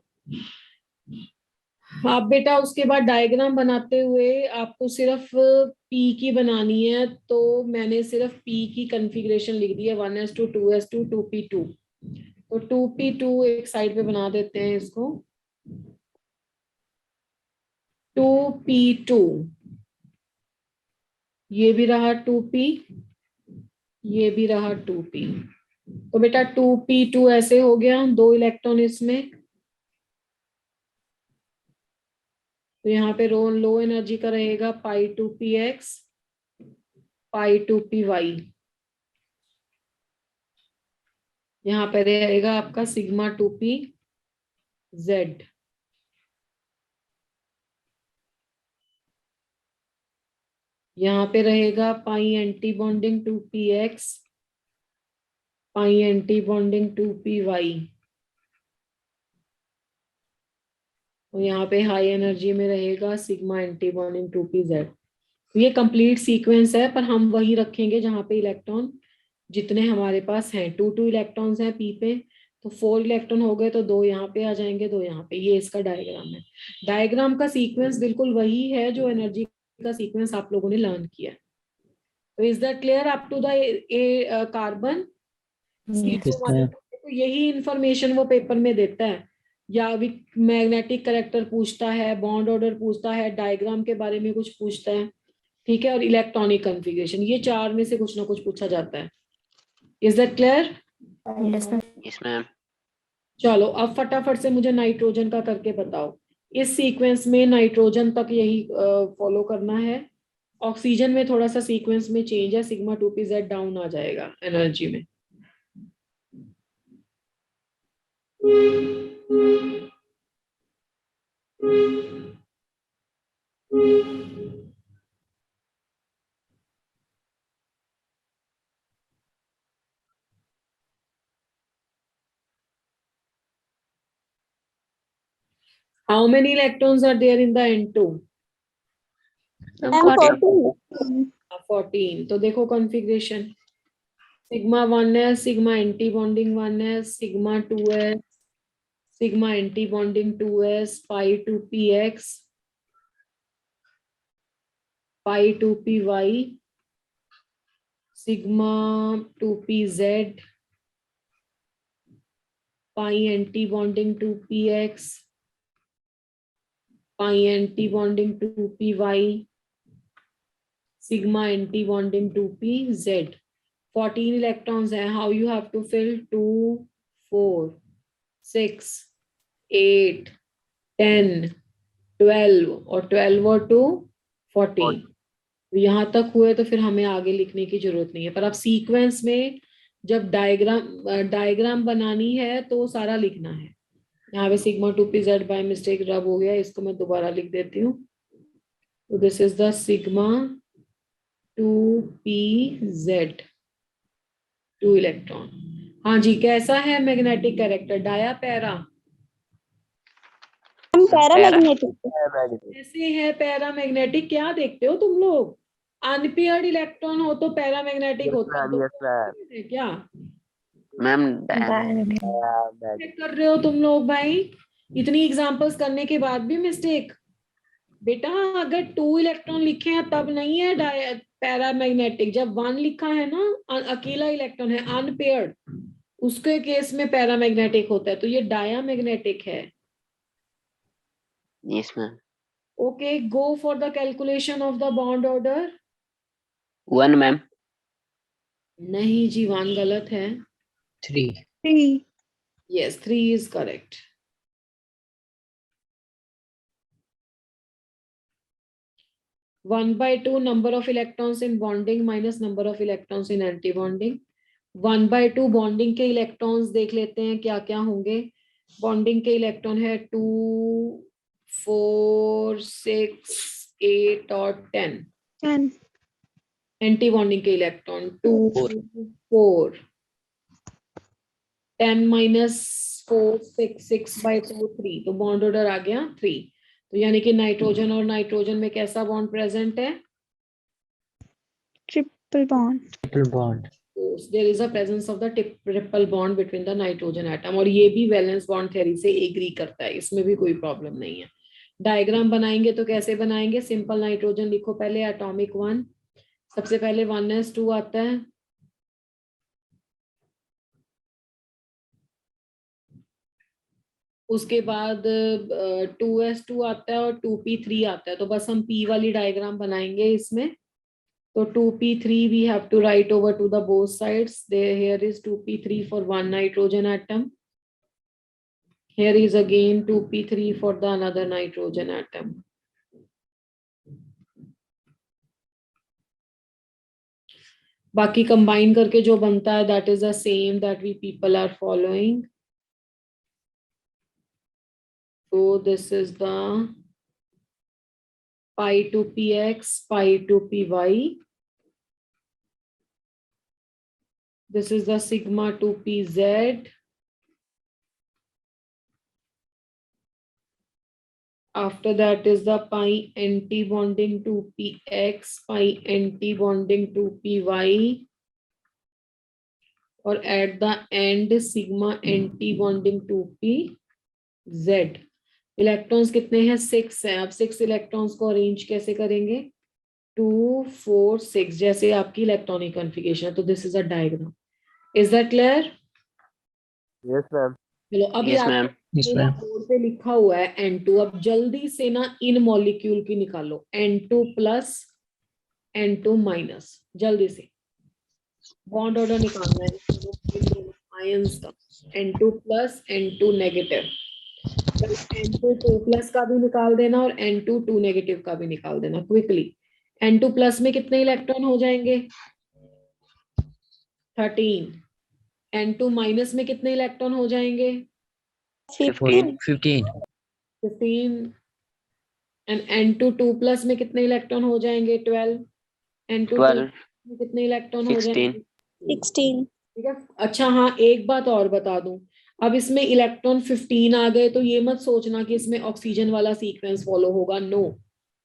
आप बेटा उसके बाद डायग्राम बनाते हुए आपको सिर्फ पी की बनानी है, तो मैंने सिर्फ पी की कॉन्फ़िगरेशन लिख दी है 1s2 2s2 2p2। तो 2p2 एक साइड पे बना देते हैं इसको, 2p2, ये भी रहा 2p, ये भी रहा 2p। तो बेटा 2p2 ऐसे हो गया, 2 इलेक्ट्रॉन इसमें। तो यहाँ पे लो एनर्जी का रहेगा π2px π2py, यहाँ पे रहेगा आपका σ2pz। यहाँ पे रहेगा पाई anti bonding 2px pi anti bonding 2py, और यहाँ पे हाई एनर्जी में रहेगा सिग्मा एंटी बॉन्डिंग 2pz। ये कंप्लीट सीक्वेंस है, पर हम वही रखेंगे जहाँ पे इलेक्ट्रॉन जितने हमारे पास हैं, 2 इलेक्ट्रॉन्स हैं पी पे, तो 4 इलेक्ट्रॉन हो गए, तो 2 यहाँ पे आ जाएंगे, 2 यहाँ पे। ये इसका डायग्राम है। डायग्राम का सीक्वेंस बिल्कुल वही है जो एनर्जी का सीक्वेंस आप लोगों ने लर्न किया। तो is that clear up to the carbon? Yes. ma'am. तो यही इंफॉर्मेशन वो पेपर में देता है, या भी मैग्नेटिक करेक्टर पूछता है, बॉन्ड ऑर्डर पूछता है, डायग्राम के बारे में कुछ पूछता है, ठीक है, और इलेक्ट्रॉनिक कॉन्फ़िगरेशन, ये 4 में से कुछ ना कुछ पूछा जाता है। Is that clear? Yes, ma'am. Yes, ma'am. चलो अब फटाफट से मुझे नाइट्रोजन का करके बताओ। इस सीक्वेंस में नाइट्रोजन तक यही फॉलो करना है। ऑक्सीजन में थोड़ा सा सीक्वेंस में चेंज है, सिग्मा 2pz डाउन आ जाएगा एनर्जी में। How many electrons are there in the N2? Ma'am, 14. 14। तो देखो configuration, sigma 1s, sigma anti bonding 1s, sigma 2s, sigma anti bonding 2s, pi 2px, pi 2py, sigma 2pz, pi anti bonding 2px, pi anti bonding 2py, sigma anti bonding 2pz। 14 electrons हैं। How you have to fill 2 4 6 8 10 12 और 12 और 2 14। यहां तक हुए तो फिर हमें आगे लिखने की जरूरत नहीं है, पर अब सीक्वेंस में जब डायग्राम बनानी है तो सारा लिखना है। यहाँ पे सिग्मा 2pz बाय मिस्टेक रब हो गया, इसको मैं दोबारा लिख देती हूँ। तो this is the sigma 2pz, 2 electron. हाँ जी, कैसा है magnetic character? Dia para? Ma'am, paramagnetic. कैसे है पैरामैग्नेटिक? क्या देखते हो तुम लोग? अनपेयर्ड इलेक्ट्रॉन हो तो पैरामैग्नेटिक होता है, Yes, ma'am. है क्या? Ma'am, चेक कर रहे हो तुम लोग भाई? इतनी एग्जांपल्स करने के बाद भी मिस्टेक? बेटा अगर 2 इलेक्ट्रॉन लिखे हैं तब नहीं है पैरामैग्नेटिक। जब 1 लिखा है ना, अकेला इलेक्ट्रॉन है अनपेयर्ड, उसके केस में पैरामैग्नेटिक होता है। तो ये डायामैग्नेटिक है। yes, ma'am. Okay, go for the calculation of the bond order. 1, ma'am. नहीं जी, 1 गलत है। 3. 3. Yes, 3 is correct. 1/2 number of electrons in bonding minus number of electrons in anti-bonding. 1/2 bonding के इलेक्ट्रॉन्स देख लेते हैं क्या क्या होंगे। बॉन्डिंग के इलेक्ट्रॉन है 2 4 6 8 और 10। 10. एंटी बॉन्डिंग के इलेक्ट्रॉन 2 4 10 minus 4 6 6/2 3। तो बॉन्ड ऑर्डर आ गया 3। तो यानी कि नाइट्रोजन और नाइट्रोजन में कैसा बॉन्ड प्रेजेंट है? Triple bond. Triple bond. तो both there is a presence of the triple bond between the nitrogen atom, और ये भी वैलेंस बॉन्ड थ्योरी से एग्री करता है, इसमें भी कोई प्रॉब्लम नहीं है। डायग्राम बनाएंगे तो कैसे बनाएंगे? सिंपल नाइट्रोजन लिखो पहले, एटॉमिक 1, सबसे पहले 1s2 आता है, उसके बाद 2s2 आता है और 2p3 आता है। तो बस हम p वाली डायग्राम बनाएंगे इसमें। तो 2p3 we have to write over to the both sides. There here is 2p3 for one nitrogen atom. Here is again 2p3 for the another nitrogen atom. बाकी कंबाइन करके जो बनता है that is the same that we people are following. So this is the pi to px, pi to py. This is the sigma to pz. After that is the pi anti-bonding to px, pi anti-bonding to py. और at the end sigma anti-bonding to pz. Electrons कितने हैं? 6 हैं। अब 6 electrons को arrange कैसे करेंगे? 2 4 6 जैसे आपकी इलेक्ट्रॉनिक कॉन्फ़िगरेशन। तो this is a diagram. Is that clear? Yes, ma'am. चलो अभी Yes, ma'am. Yes, ma'am. Board पे लिखा हुआ है N2। अब जल्दी से ना इन मॉलिक्यूल की निकालो, N2 प्लस N2 माइनस, जल्दी से बॉन्ड ऑर्डर निकालना है आयंस का। N2 plus N2 negative, N2 2 plus का भी निकाल देना और N2 2 नेगेटिव का भी निकाल देना क्विकली। N2 प्लस में कितने इलेक्ट्रॉन हो जाएंगे? 13। N2 माइनस में कितने इलेक्ट्रॉन हो जाएंगे? 15. 15। एंड N2 2 प्लस में कितने इलेक्ट्रॉन हो जाएंगे? 12। N2 2 12. में कितने इलेक्ट्रॉन हो 16. जाएंगे? 16. ठीक है। अच्छा हाँ, एक बात और बता दूं, अब इसमें इलेक्ट्रॉन 15 आ गए तो ये मत सोचना कि इसमें ऑक्सीजन वाला सीक्वेंस फॉलो होगा। नो,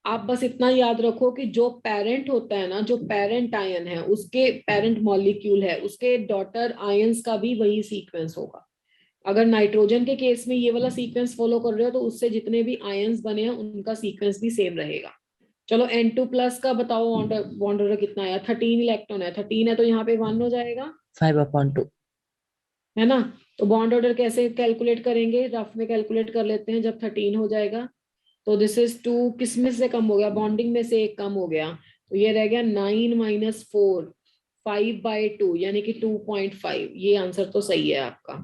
आप बस इतना याद रखो कि जो पेरेंट होता है ना, जो पेरेंट आयन है, उसके पेरेंट मॉलिक्यूल है, उसके डॉटर आयंस का भी वही सीक्वेंस होगा। अगर नाइट्रोजन के केस में ये वाला सीक्वेंस फॉलो कर रहे हो तो उससे जितने भी आयंस बने हैं उनका सीक्वेंस भी सेम रहेगा। चलो N2 प्लस का बताओ बॉन्ड ऑर्डर कितना आया? 13 इलेक्ट्रॉन है। 13 है तो यहाँ पे 1 हो जाएगा, 5/2. है ना? तो बॉन्ड ऑर्डर कैसे कैलकुलेट करेंगे? रफ में कैलकुलेट कर लेते हैं जब 13 हो जाएगा। तो दिस इज 2, किस में से कम हो गया? बॉन्डिंग में से एक कम हो गया, तो ये रह गया 9 - 4, 5/2 यानी कि 2.5। ये आंसर तो सही है आपका।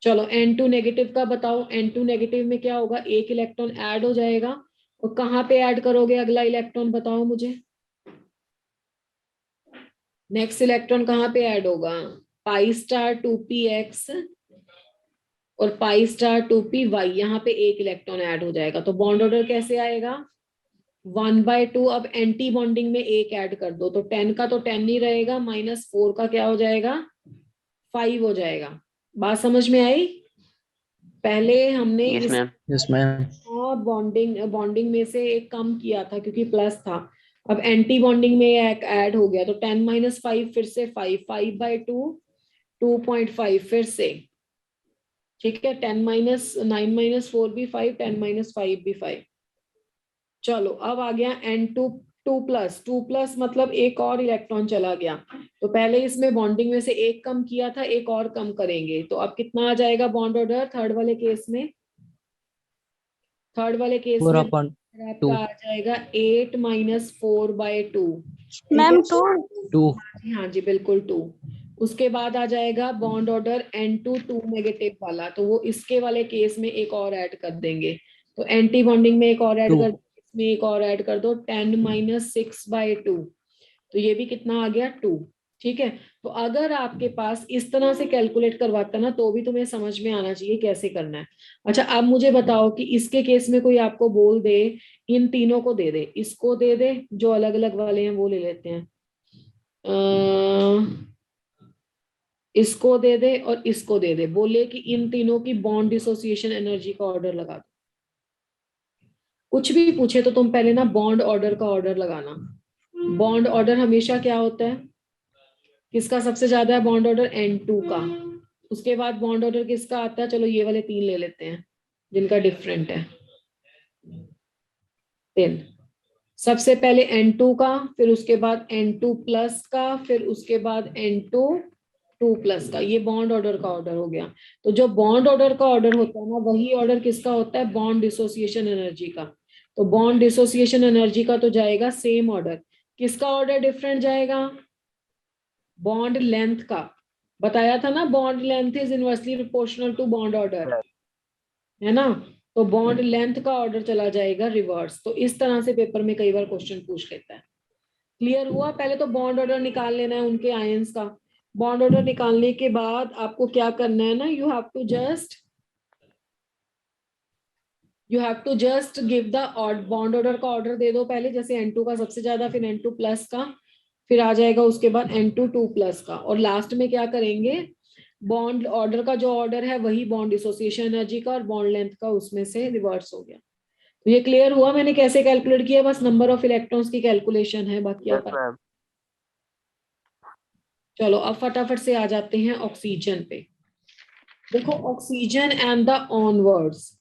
चलो N2 नेगेटिव का बताओ। N2 नेगेटिव में क्या होगा? एक इलेक्ट्रॉन ऐड हो जाएगा, और कहाँ पे ऐड करोगे अगला इलेक्ट्रॉन बताओ मुझे? नेक्स्ट इलेक्ट्रॉन कहाँ पे ऐड होगा? पाई स्टार 2px और पाई स्टार 2py, यहाँ पे एक इलेक्ट्रॉन ऐड हो जाएगा। तो बॉन्ड ऑर्डर कैसे आएगा? 1/2। अब एंटी बॉन्डिंग में एक ऐड कर दो, तो 10 का तो 10 ही रहेगा, -4 का क्या हो जाएगा? 5 हो जाएगा। बात समझ में आई? पहले हमने Yes, इस ma'am. Yes, ma'am. बॉन्डिंग में से एक कम किया था क्योंकि प्लस था। अब एंटी बॉन्डिंग में एक ऐड हो गया, तो 10 - 5 फिर से 5, 5/2 2.5 फिर से, ठीक है। 9 - 4 भी 5, 10 - 5 भी 5। चलो अब आ गया N2 2 प्लस मतलब एक और इलेक्ट्रॉन चला गया। तो पहले इसमें बॉन्डिंग में से एक कम किया था, एक और कम करेंगे, तो अब कितना आ जाएगा बॉन्ड ऑर्डर थर्ड वाले केस में? थर्ड वाले केस में 4/2. आपका आ जाएगा 8 - 4/2। मैम 2. 2. हाँ जी बिल्कुल 2। उसके बाद आ जाएगा बॉन्ड ऑर्डर N2 2 नेगेटिव वाला, तो वो इसके वाले केस में एक और ऐड कर देंगे। तो एंटी बॉन्डिंग में एक और ऐड 2. कर, इसमें एक और ऐड कर दो, 10 - 6/2। तो ये भी कितना आ गया? 2। ठीक है। तो अगर आपके पास इस तरह से कैलकुलेट करवाता ना तो भी तुम्हें समझ में आना चाहिए कैसे करना है। अच्छा अब मुझे बताओ कि इसके केस में कोई आपको बोल दे इन तीनों को दे दे, इसको दे दे, जो अलग अलग वाले हैं वो ले लेते हैं, इसको दे दे और इसको दे दे, बोले कि इन तीनों की बॉन्ड डिसोसिएशन एनर्जी का ऑर्डर लगा दो। कुछ भी पूछे तो तुम पहले ना बॉन्ड ऑर्डर का ऑर्डर लगाना। बॉन्ड ऑर्डर हमेशा क्या होता है? किसका सबसे ज्यादा है बॉन्ड ऑर्डर N2 का। उसके बाद बॉन्ड ऑर्डर किसका आता है, चलो ये वाले 3 ले लेते हैं जिनका डिफरेंट है। 3 सबसे पहले N2 का, फिर उसके बाद N2 प्लस का, फिर उसके बाद N2 2 प्लस का। ये बॉन्ड ऑर्डर का ऑर्डर हो गया। तो जो बॉन्ड ऑर्डर का ऑर्डर होता है ना, वही ऑर्डर किसका होता है, बॉन्ड डिसोसिएशन एनर्जी का। तो बॉन्ड डिसोसिएशन एनर्जी का तो जाएगा सेम ऑर्डर। किसका ऑर्डर डिफरेंट जाएगा, बॉन्ड लेंथ का। बताया था ना, bond length is inversely proportional to bond order, है ना। तो बॉन्ड लेंथ का ऑर्डर चला जाएगा रिवर्स। तो इस तरह से पेपर में कई बार क्वेश्चन पूछ लेता है। क्लियर हुआ। पहले तो बॉन्ड ऑर्डर निकाल लेना है उनके आयंस का। बॉन्ड ऑर्डर निकालने के बाद आपको क्या करना है ना, you have to just give the bond order का ऑर्डर दे दो पहले, जैसे N2 का सबसे ज्यादा, फिर N2 प्लस का, फिर आ जाएगा उसके बाद N2 2 प्लस का, और लास्ट में क्या करेंगे, बॉन्ड ऑर्डर का जो ऑर्डर है वही बॉन्ड डिसोसिएशन एनर्जी का और बॉन्ड लेंथ का उसमें से रिवर्स हो गया। तो ये क्लियर हुआ मैंने कैसे कैलकुलेट किया, बस नंबर ऑफ इलेक्ट्रॉन्स की कैलकुलेशन है, बाकी यस आप मैम। चलो अब फटाफट से आ जाते हैं ऑक्सीजन पे। देखो oxygen and the onwards,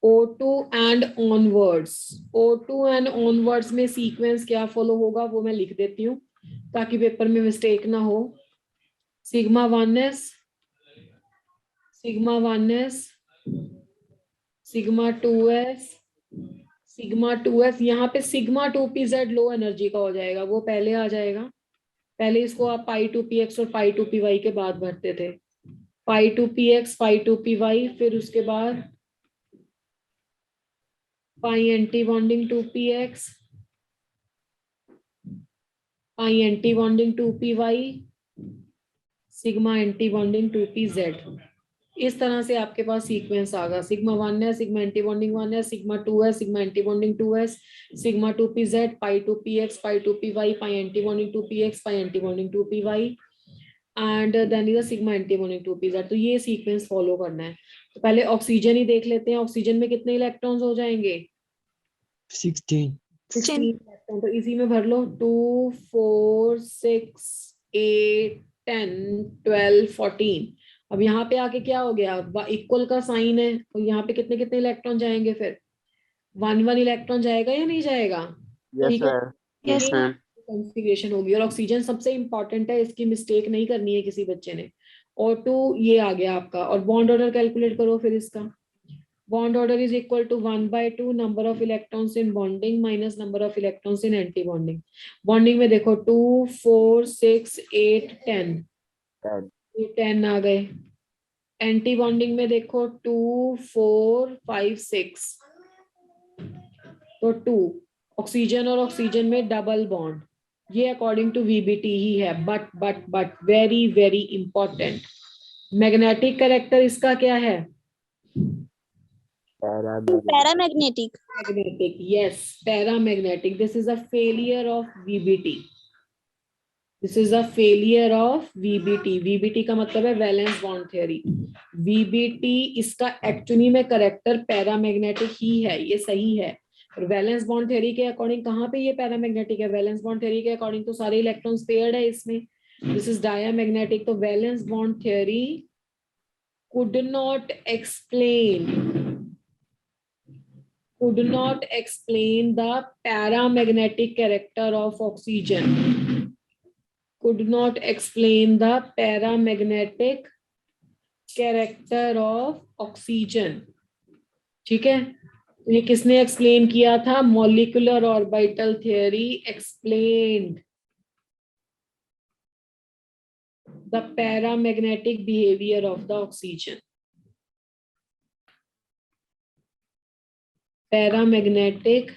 O2 and onwards, O2 and onwards में सीक्वेंस क्या फॉलो होगा वो मैं लिख देती हूँ ताकि पेपर में मिस्टेक ना हो। Sigma 1s, sigma 1s, sigma 2s, sigma 2s। यहाँ पे सिग्मा 2pz लो एनर्जी का हो जाएगा, वो पहले आ जाएगा। पहले इसको आप पाई 2px और पाई 2py के बाद भरते थे, पाई 2px पाई 2py, फिर उसके बाद pi anti bonding 2px, pi anti bonding 2py, sigma anti bonding 2pz। इस तरह से आपके पास सीक्वेंस आ गया। सिग्मा 1 है, सिग्मा एंटी बॉन्डिंग 1 है, सिग्मा 2 है, sigma anti bonding 2s, sigma 2pz, pi 2px, pi 2py, pi anti bonding 2px, pi anti bonding 2py, and then is sigma anti bonding 2pz। तो ये sequence follow करना है। तो पहले oxygen ही देख लेते हैं। ऑक्सीजन में कितने इलेक्ट्रॉन्स हो जाएंगे, 16. 16 इलेक्ट्रॉन। तो इसी में भर लो 2 4 6 8 10 12 14। अब यहाँ पे आके क्या हो गया, इक्वल का साइन है, तो यहाँ पे कितने कितने इलेक्ट्रॉन जाएंगे, फिर 1 इलेक्ट्रॉन जाएगा या नहीं जाएगा। यस ठीक है, मैम। Yes ma'am. कॉन्फ़िगरेशन होगी। और ऑक्सीजन सबसे इंपॉर्टेंट है, इसकी मिस्टेक नहीं करनी है किसी बच्चे ने। और 2 ये आ गया आपका। और बॉन्ड ऑर्डर कैलकुलेट करो फिर इसका। Bond order is equal to 1/2 number of electrons in bonding minus number of electrons in anti bonding. Bonding में देखो 2 4 6 8 10, 10 ये 10 आ गए। एंटी बॉन्डिंग में देखो 2 4 5 6, तो 2। ऑक्सीजन और ऑक्सीजन में डबल बॉन्ड, ये अकॉर्डिंग टू वीबीटी ही है। But very very important, magnetic character इसका क्या है, paramagnetic. Magnetic. Yes, paramagnetic. This is a failure of VBT, this is a failure of VBT. VBT का मतलब है वैलेंस बॉन्ड थ्योरी। वीबीटी इसका actually में character paramagnetic ही है, ये सही है। और वैलेंस बॉन्ड थ्योरी के अकॉर्डिंग कहाँ पे ये पैरामैग्नेटिक है, वैलेंस बॉन्ड थ्योरी के अकॉर्डिंग तो सारे इलेक्ट्रॉन्स पेयर्ड है इसमें। This is diamagnetic. तो valence bond theory could not explain the paramagnetic character of oxygen, could not explain the paramagnetic character of oxygen। ठीक है, तो ये किसने एक्सप्लेन किया था, molecular orbital theory explained the paramagnetic behavior of the oxygen। Paramagnetic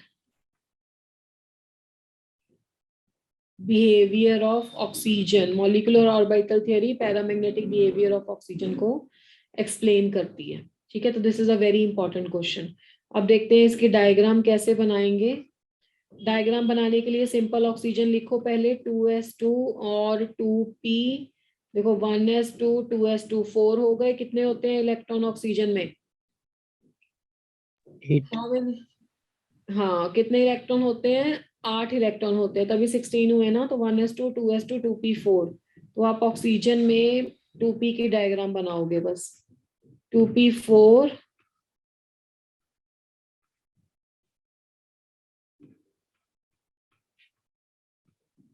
behavior of oxygen, molecular orbital theory paramagnetic behavior of oxygen को explain करती है। ठीक है, तो this is a very important question। अब देखते हैं इसके डायग्राम कैसे बनाएंगे। डायग्राम बनाने के लिए सिंपल ऑक्सीजन लिखो पहले, 2s2 और 2p। देखो 1s2 2s2 4 हो गए। कितने होते हैं इलेक्ट्रॉन ऑक्सीजन में, 8. हाँ कितने इलेक्ट्रॉन होते हैं, 8 इलेक्ट्रॉन होते हैं, तभी 16 हुए ना, तो 1s2 2s2 2p4। तो आप ऑक्सीजन में 2p की डायग्राम बनाओगे बस, 2p4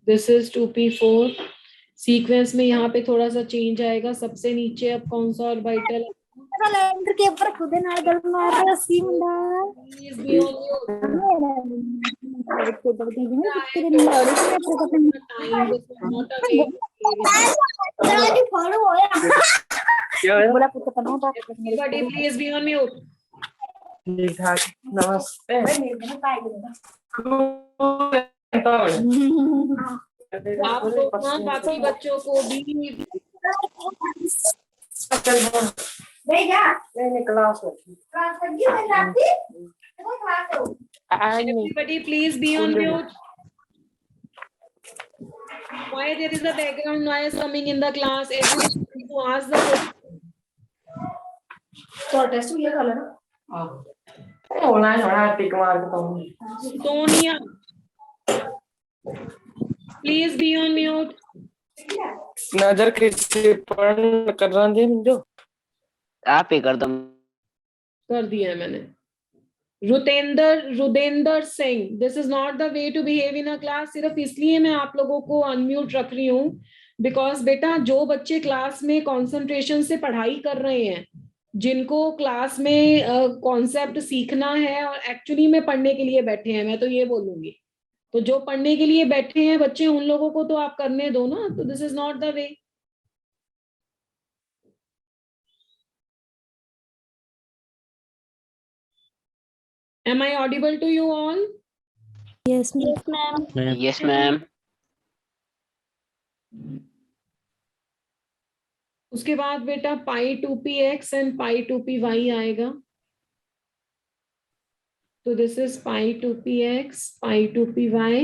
this is 2p4। Sequence में यहाँ पे थोड़ा सा चेंज आएगा, सबसे नीचे अब कौन सा ऑर्बिटल है? सिलेंडर के ऊपर खुद नाड़गल मार रहा सी मुंडा Please be on mute. Time, this is not a way to play with it. बोला पुत्र का नाम Everybody please be on mute. ठीक ठाक नमस्ते आप लोग ना बाकी बच्चों को भी class everybody please be on mute. Why there is a background noise coming in the class? Everybody to ask the question. तो टेस्ट हुई है कल ना हां ऑनलाइन होना टिक मार के तो Sonia, please be on mute. नजर किसी पर कर रहा है मुझे आप ही कर दो। कर दिया है मैंने। Rudender Singh, this is not the way to behave in a class. सिर्फ इसलिए मैं आप लोगों को अनम्यूट रख रही हूँ बिकॉज बेटा जो बच्चे क्लास में कंसंट्रेशन से पढ़ाई कर रहे हैं, जिनको क्लास में कॉन्सेप्ट सीखना है और एक्चुअली में पढ़ने के लिए बैठे हैं, मैं तो ये बोलूंगी, तो जो पढ़ने के लिए बैठे हैं बच्चे, उन लोगों को तो आप करने दो ना। तो this is not the way. Am I audible to you all? Yes ma'am yes ma'am. उसके बाद बेटा पाई 2px एंड पाई 2py आएगा। तो this is pi 2px pi 2py।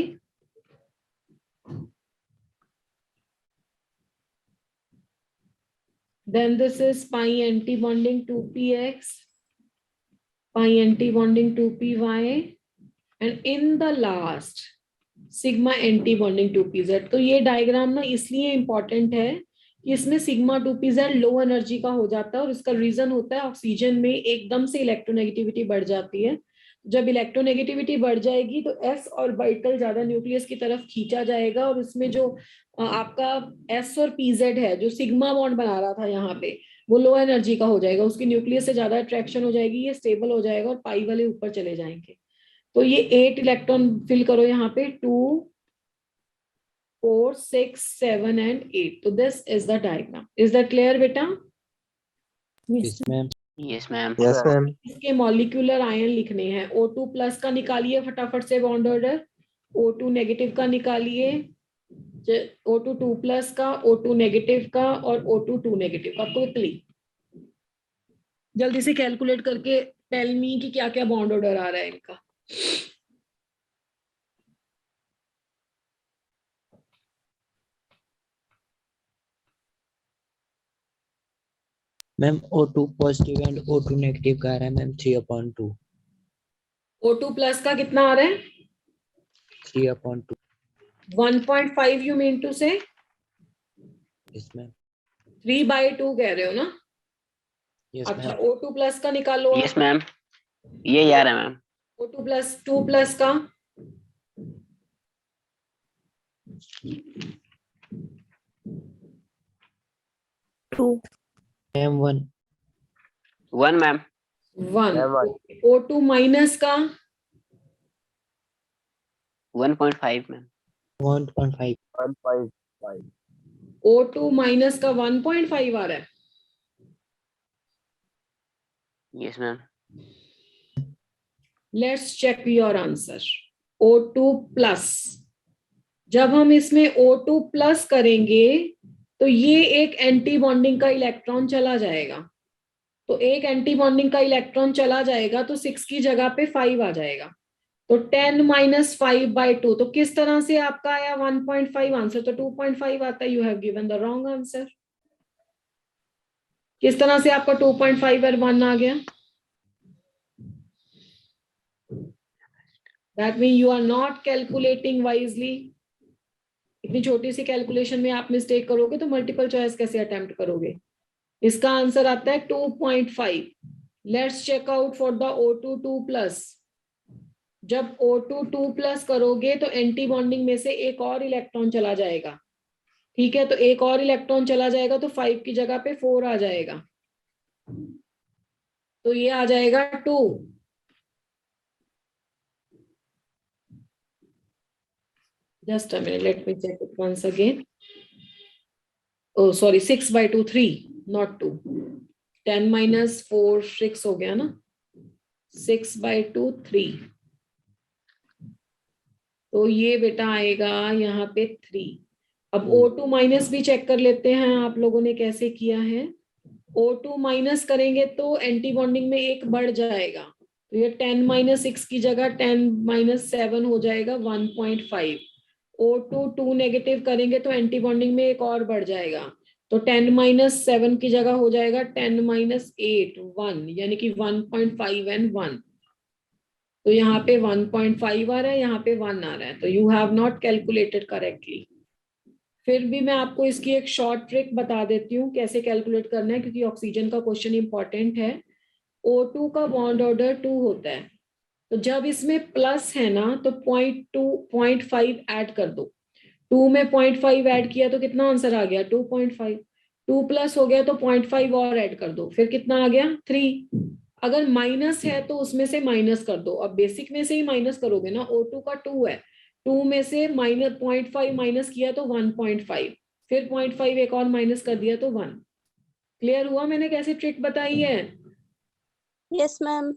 Then this is pi anti-bonding 2px, pi anti-bonding 2py, and in the last sigma anti-bonding 2pz। तो ये diagram ना इसलिए important है कि इसमें सिग्मा 2pz लो एनर्जी का हो जाता है, और इसका रीजन होता है ऑक्सीजन में एकदम से इलेक्ट्रोनेगेटिविटी बढ़ जाती है। जब इलेक्ट्रोनेगेटिविटी बढ़ जाएगी तो एस ऑर्बिटल ज्यादा न्यूक्लियस की तरफ खींचा जाएगा, और इसमें जो आपका एस और पीजेड है, जो सिग्मा बॉन्ड बना रहा था यहाँ पे, वो लो एनर्जी का हो जाएगा, उसकी न्यूक्लियस से ज्यादा अट्रैक्शन हो जाएगी, ये स्टेबल हो जाएगा और पाई वाले ऊपर चले जाएंगे। तो ये 8 इलेक्ट्रॉन फिल करो यहाँ पे, 2 4 6 7 एंड 8। तो this is the diagram. Is that clear बेटा? Yes, ma'am. Yes ma'am. Yes ma'am इसके मॉलिक्यूलर आयन लिखने हैं। O2 प्लस का निकालिए फटाफट से बॉन्ड ऑर्डर, O2 नेगेटिव का निकालिए, O2 2 प्लस का, O2 नेगेटिव का और O2 2 नेगेटिव का। क्विकली जल्दी से कैलकुलेट करके टेल मी कि क्या क्या बॉन्ड ऑर्डर आ रहा है इनका। Ma'am, O2 positive and O2 negative का आ रहा है मैम 3/2. O2 प्लस का कितना आ रहा है? 3/2. 1.5 यू मीन टू से? Yes, ma'am. 3/2 कह रहे हो ना? Yes, अच्छा, ma'am. O2 प्लस का निकालो। Yes ma'am. ये यार है मैम। O2 प्लस 2 प्लस का Ma'am 1. 1 मैम। 1। O2 माइनस का 1.5 मैम। 1.5. 1.5 O2 माइनस का 1.5 आ रहा है। Yes ma'am. Let's check your answer. O2 plus, जब हम इसमें O2 प्लस करेंगे तो ये एक एंटी बॉन्डिंग का इलेक्ट्रॉन चला जाएगा। तो एक एंटी बॉन्डिंग का इलेक्ट्रॉन चला जाएगा तो 6 की जगह पे 5 आ जाएगा। तो 10 - 5/2। तो किस तरह से आपका आया 1.5 आंसर? तो 2.5 आता है। You have given the wrong answer. किस तरह से आपका 2.5 और 1 आ गया? That mean you are not calculating wisely. इतनी छोटी सी कैलकुलेशन में आप मिस्टेक करोगे तो मल्टीपल चॉइस कैसे अटेम्प्ट करोगे? इसका आंसर आता है 2.5। Let's check out for the O2 2+। जब O2 2+ करोगे तो एंटी बॉन्डिंग में से एक और इलेक्ट्रॉन चला जाएगा। ठीक है, तो एक और इलेक्ट्रॉन चला जाएगा तो 5 की जगह पे 4 आ जाएगा, तो ये आ जाएगा 2। Just a minute, let me check it once again. Oh, sorry, 6/2, 3, not 2. 10 minus 4, 6 हो गया ना? 6/2, 3. तो ये बेटा आएगा यहाँ पे 3। अब O2 माइनस भी चेक कर लेते हैं आप लोगों ने कैसे किया है। O2 माइनस करेंगे तो एंटी बॉन्डिंग में एक बढ़ जाएगा, तो ये 10 - 6 की जगह 10 - 7 हो जाएगा 1.5। O2 2 नेगेटिव करेंगे तो एंटी बॉन्डिंग में एक और बढ़ जाएगा, तो 10 - 7 की जगह हो जाएगा 10 - 8 1, यानी कि 1.5 and 1। तो यहाँ पे 1.5 आ रहा है, यहाँ पे 1 आ रहा है, तो you have not calculated correctly. फिर भी मैं आपको इसकी एक शॉर्ट ट्रिक बता देती हूँ कैसे कैलकुलेट करना है, क्योंकि ऑक्सीजन का क्वेश्चन इंपॉर्टेंट है। O2 का बॉन्ड ऑर्डर 2 होता है, तो जब इसमें प्लस है ना तो 0.5 ऐड कर दो। 2 में 0.5 ऐड किया तो कितना आंसर आ गया? 2.5। 2+ हो गया तो 0.5 और ऐड कर दो, फिर कितना आ गया? 3। अगर माइनस है तो उसमें से माइनस कर दो। अब बेसिक में से ही माइनस करोगे ना, O2 का 2 है, 2 में से माइनस 0.5 माइनस किया तो 1.5, फिर 0.5 एक और माइनस कर दिया तो 1। क्लियर हुआ मैंने कैसे ट्रिक बताई है? Yes ma'am.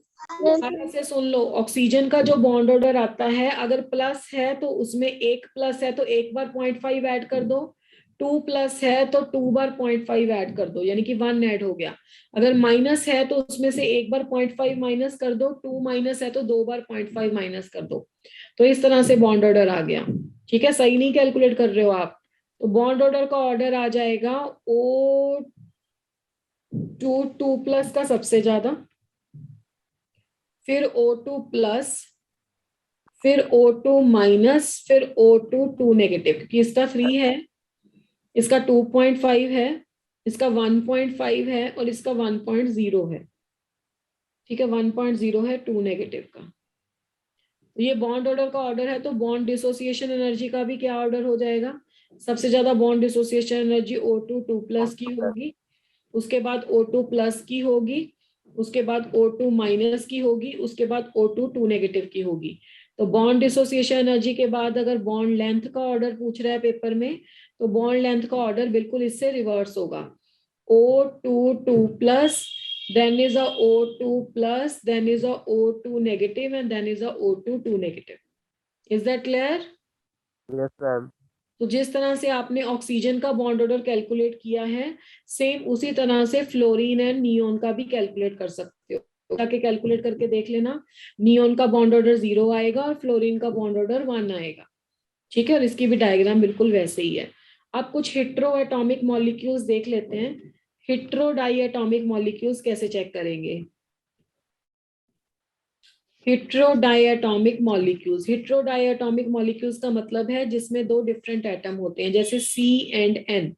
ऐसे सुन लो, ऑक्सीजन का जो बॉन्ड ऑर्डर आता है, अगर प्लस है तो उसमें एक प्लस है तो एक बार 0.5 ऐड कर दो, 2+ है तो 2 बार 0.5 ऐड कर दो, यानी कि 1 ऐड हो गया। अगर माइनस है तो उसमें से एक बार 0.5 माइनस कर दो, 2 माइनस है तो 2 बार 0.5 माइनस कर दो। तो इस तरह से बॉन्ड ऑर्डर आ गया। ठीक है, सही नहीं कैलकुलेट कर रहे हो आप। तो बॉन्ड ऑर्डर का ऑर्डर आ जाएगा O2 2+ का सबसे ज्यादा, फिर O2+, फिर O2 माइनस, फिर O2 2 नेगेटिव, क्योंकि इसका 3 है, इसका 2.5 है, इसका 1.5 है और इसका 1.0 है। ठीक है, 1.0 है 2 नेगेटिव का। तो ये बॉन्ड ऑर्डर का ऑर्डर है, तो बॉन्ड डिसोसिएशन एनर्जी का भी क्या ऑर्डर हो जाएगा? सबसे ज्यादा बॉन्ड डिसोसिएशन एनर्जी O2 2+ की होगी, उसके बाद O2+ की होगी, उसके बाद O2 माइनस की होगी, उसके बाद O2 2 नेगेटिव की होगी। तो बॉन्ड डिसोसिएशन एनर्जी के बाद अगर बॉन्ड लेंथ का ऑर्डर पूछ रहा है पेपर में, तो बॉन्ड लेंथ का ऑर्डर बिल्कुल इससे रिवर्स होगा। O2 2+, then is a O2+, then is a O2 negative, and then is a O2 2 negative. Is that clear? Yes, ma'am. तो जिस तरह से आपने ऑक्सीजन का बॉन्ड ऑर्डर कैलकुलेट किया है, सेम उसी तरह से फ्लोरीन एंड नियोन का भी कैलकुलेट कर सकते हो। जाके कैलकुलेट करके देख लेना, नियोन का बॉन्ड ऑर्डर 0 आएगा और फ्लोरीन का बॉन्ड ऑर्डर 1 आएगा। ठीक है, और इसकी भी डायग्राम बिल्कुल वैसे ही है। अब कुछ हेट्रो एटॉमिक मॉलिक्यूल्स देख लेते हैं। हेट्रो डाई एटॉमिक मॉलिक्यूल्स कैसे चेक करेंगे? हेट्रोडाइएटॉमिक मॉलिक्यूल्स, हेट्रोडाइएटॉमिक मॉलिक्यूल्स का मतलब है जिसमें 2 डिफरेंट एटम होते हैं, जैसे C and N।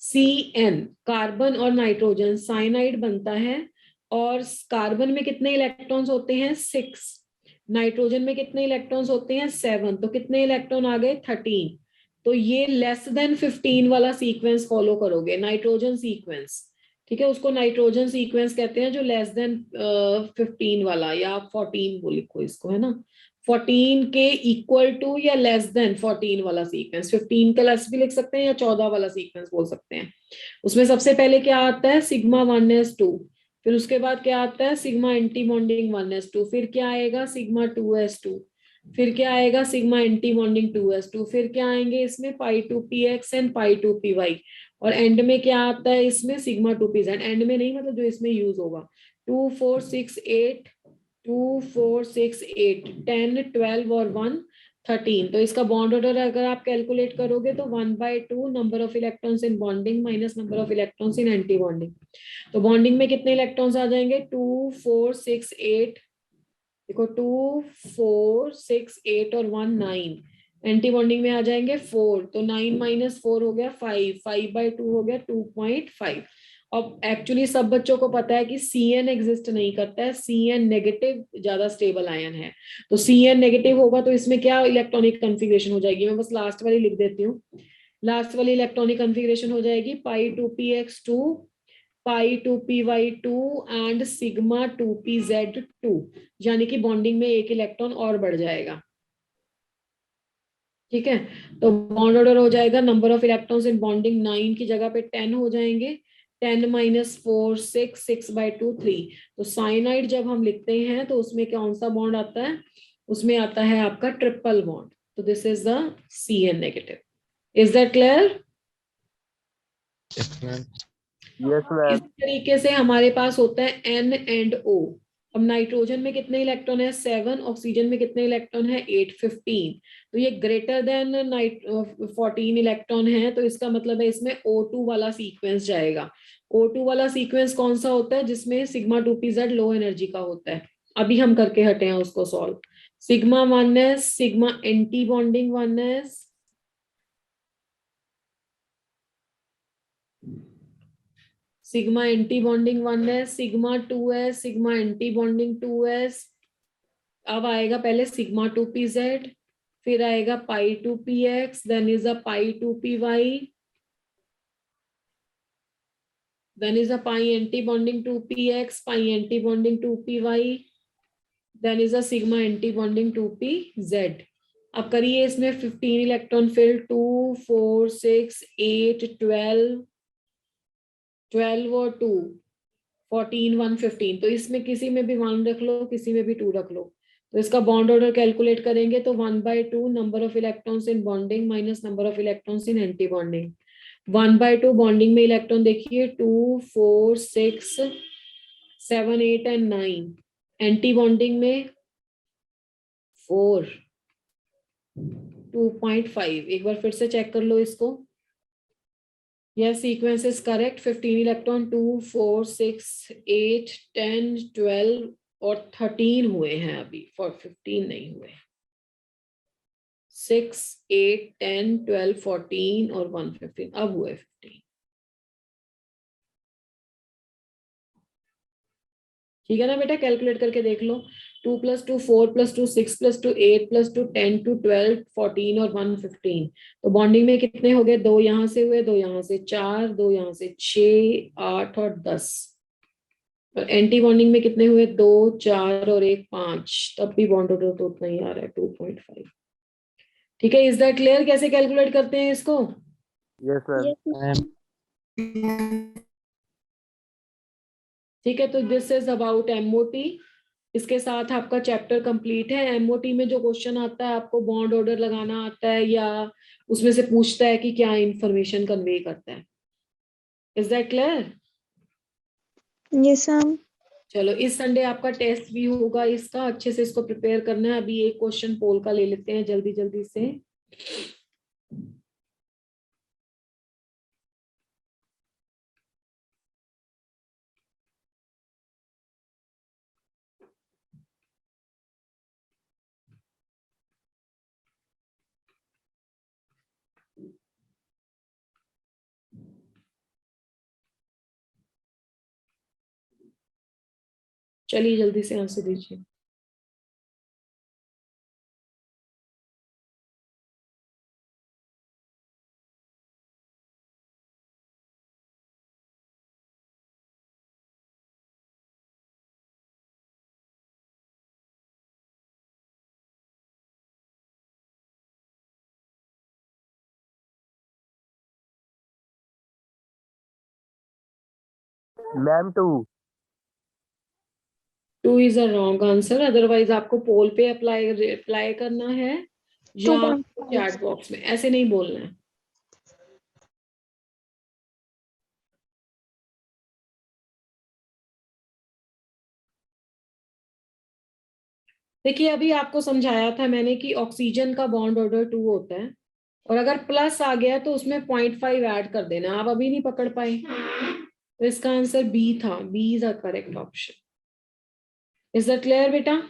CN carbon और नाइट्रोजन, साइनाइड बनता है, और कार्बन में कितने इलेक्ट्रॉन्स होते हैं? 6। नाइट्रोजन में कितने इलेक्ट्रॉन्स होते हैं? 7। तो कितने इलेक्ट्रॉन आ गए? 13। तो ये लेस देन 15 वाला सीक्वेंस फॉलो करोगे, नाइट्रोजन सीक्वेंस। ठीक है, उसको नाइट्रोजन सीक्वेंस कहते हैं, जो लेस देन 15 वाला, या 14 वो लिखो इसको, है ना, 14 के इक्वल टू या लेस देन 14 वाला सीक्वेंस। 15 का लेस भी लिख सकते हैं या 14 वाला सीक्वेंस बोल सकते हैं। उसमें सबसे पहले क्या आता है? सिग्मा 1s2, फिर उसके बाद क्या आता है? सिग्मा एंटी बॉन्डिंग 1s2, फिर क्या आएगा? सिग्मा 2s2, फिर क्या आएगा? सिग्मा एंटी बॉन्डिंग 2s2, फिर क्या आएंगे इसमें? π2px एंड π2py, और एंड में क्या आता है इसमें? Sigma 2pz। एंड में नहीं, मतलब जो इसमें यूज होगा। 2 4 6 8, 2 4 6 8 10 12 और 1 13। तो इसका बॉन्ड ऑर्डर अगर आप कैलकुलेट करोगे तो 1/2 number of electrons in bonding minus number of electrons in anti bonding. तो बॉन्डिंग में कितने इलेक्ट्रॉन्स आ जाएंगे? 2 4 6 8 देखो 2 4 6 8 और 1 9, एंटी बॉन्डिंग में आ जाएंगे 4, तो 9 माइनस 4 हो गया 5, 5/2 हो गया 2.5। अब एक्चुअली सब बच्चों को पता है कि CN एग्जिस्ट नहीं करता है, CN नेगेटिव ज्यादा स्टेबल आयन है, तो CN नेगेटिव होगा तो इसमें क्या इलेक्ट्रॉनिक कॉन्फ़िगरेशन हो जाएगी, मैं बस लास्ट वाली लिख देती हूँ। लास्ट वाली इलेक्ट्रॉनिक कॉन्फ़िगरेशन हो जाएगी π2px2 π2py2 and sigma 2pz2, यानी कि बॉन्डिंग में एक इलेक्ट्रॉन और बढ़ जाएगा। ठीक है, तो बॉन्ड ऑर्डर हो जाएगा, number of electrons in bonding 9 की जगह पे 10 हो जाएंगे, 10 माइनस 4 6, 6/2 3। तो साइनाइड जब हम लिखते हैं तो उसमें कौन सा बॉन्ड आता है, उसमें आता है आपका ट्रिपल बॉन्ड, तो this is the CN negative. Is that clear? Yes ma'am. इस तरीके से हमारे पास होता है N एंड O। अब नाइट्रोजन में कितने इलेक्ट्रॉन है 7, ऑक्सीजन में कितने इलेक्ट्रॉन है 8 15, तो ये ग्रेटर देन 14 इलेक्ट्रॉन है, तो इसका मतलब है इसमें O2 वाला सीक्वेंस जाएगा। O2 वाला सीक्वेंस कौन सा होता है, जिसमें सिग्मा 2pz लो एनर्जी का होता है, अभी हम करके हटे हैं उसको solve. Sigma 1s, sigma anti bonding 1s, sigma anti bonding 1s, sigma 2s, sigma anti bonding 2s। अब आएगा पहले सिग्मा 2pz, फिर आएगा π2px, then is a π2py, then is a pi anti bonding 2px, pi anti bonding 2py, then is a sigma anti bonding 2pz। अब करिए इसमें 15 electron fill, 2 4 6 8 12 और 2 14 1 15, तो इसमें किसी में भी 1 रख लो, किसी में भी 2 रख लो। तो इसका बॉन्ड ऑर्डर कैलकुलेट करेंगे तो 1/2 number of electrons in bonding minus number of electrons in anti bonding. 1/2 bonding में इलेक्ट्रॉन देखिए 2 4 6 7 8 एंड 9, एंटी बॉन्डिंग में 4 2.5। एक बार फिर से चेक कर लो इसको। Yes, sequence is correct. 15 electron 2 4 6 8 10 12 और 13 हुए हैं अभी, for 15 नहीं हुए। 6 8 10 12 14 और 1 15, अब हुए 15। ठीक है ना बेटा, कैलकुलेट करके देख लो। 2 + 2 4 + 2 6 + 2 8 + 2 10 2 12 14 और 1 15। तो बॉन्डिंग में कितने हो गए, 2 यहाँ से हुए, 2 यहाँ से 4, 2 यहाँ से 6 8 और 10। और एंटी बॉन्डिंग में कितने हुए, 2 4 और 1 5, तब भी बॉन्ड ऑर्डर तो उतना ही आ रहा है 2.5। ठीक है, इज दैट क्लियर कैसे कैलकुलेट करते हैं इसको? Yes ma'am. ठीक है, तो दिस इज अबाउट MOT। इसके साथ आपका चैप्टर कंप्लीट है। MOT में जो क्वेश्चन आता है, आपको बॉन्ड ऑर्डर लगाना आता है या उसमें से पूछता है कि क्या इंफॉर्मेशन कन्वे करता है। Is that clear? Yes ma'am. चलो, इस संडे आपका टेस्ट भी होगा इसका, अच्छे से इसको प्रिपेयर करना है। अभी एक क्वेश्चन पोल का ले लेते हैं जल्दी जल्दी से। चलिए जल्दी से आंसर दीजिए। Ma'am 2। 2 is a wrong answer, otherwise आपको पोल पे अप्लाई करना है या 2.5। चैट बॉक्स में, ऐसे नहीं बोलना है। देखिए, अभी आपको समझाया था मैंने कि ऑक्सीजन का बॉन्ड ऑर्डर 2 होता है, और अगर प्लस आ गया तो उसमें 0.5 ऐड कर देना। आप अभी नहीं पकड़ पाए, तो इसका आंसर B था। B is a correct option. Is that clear बेटा?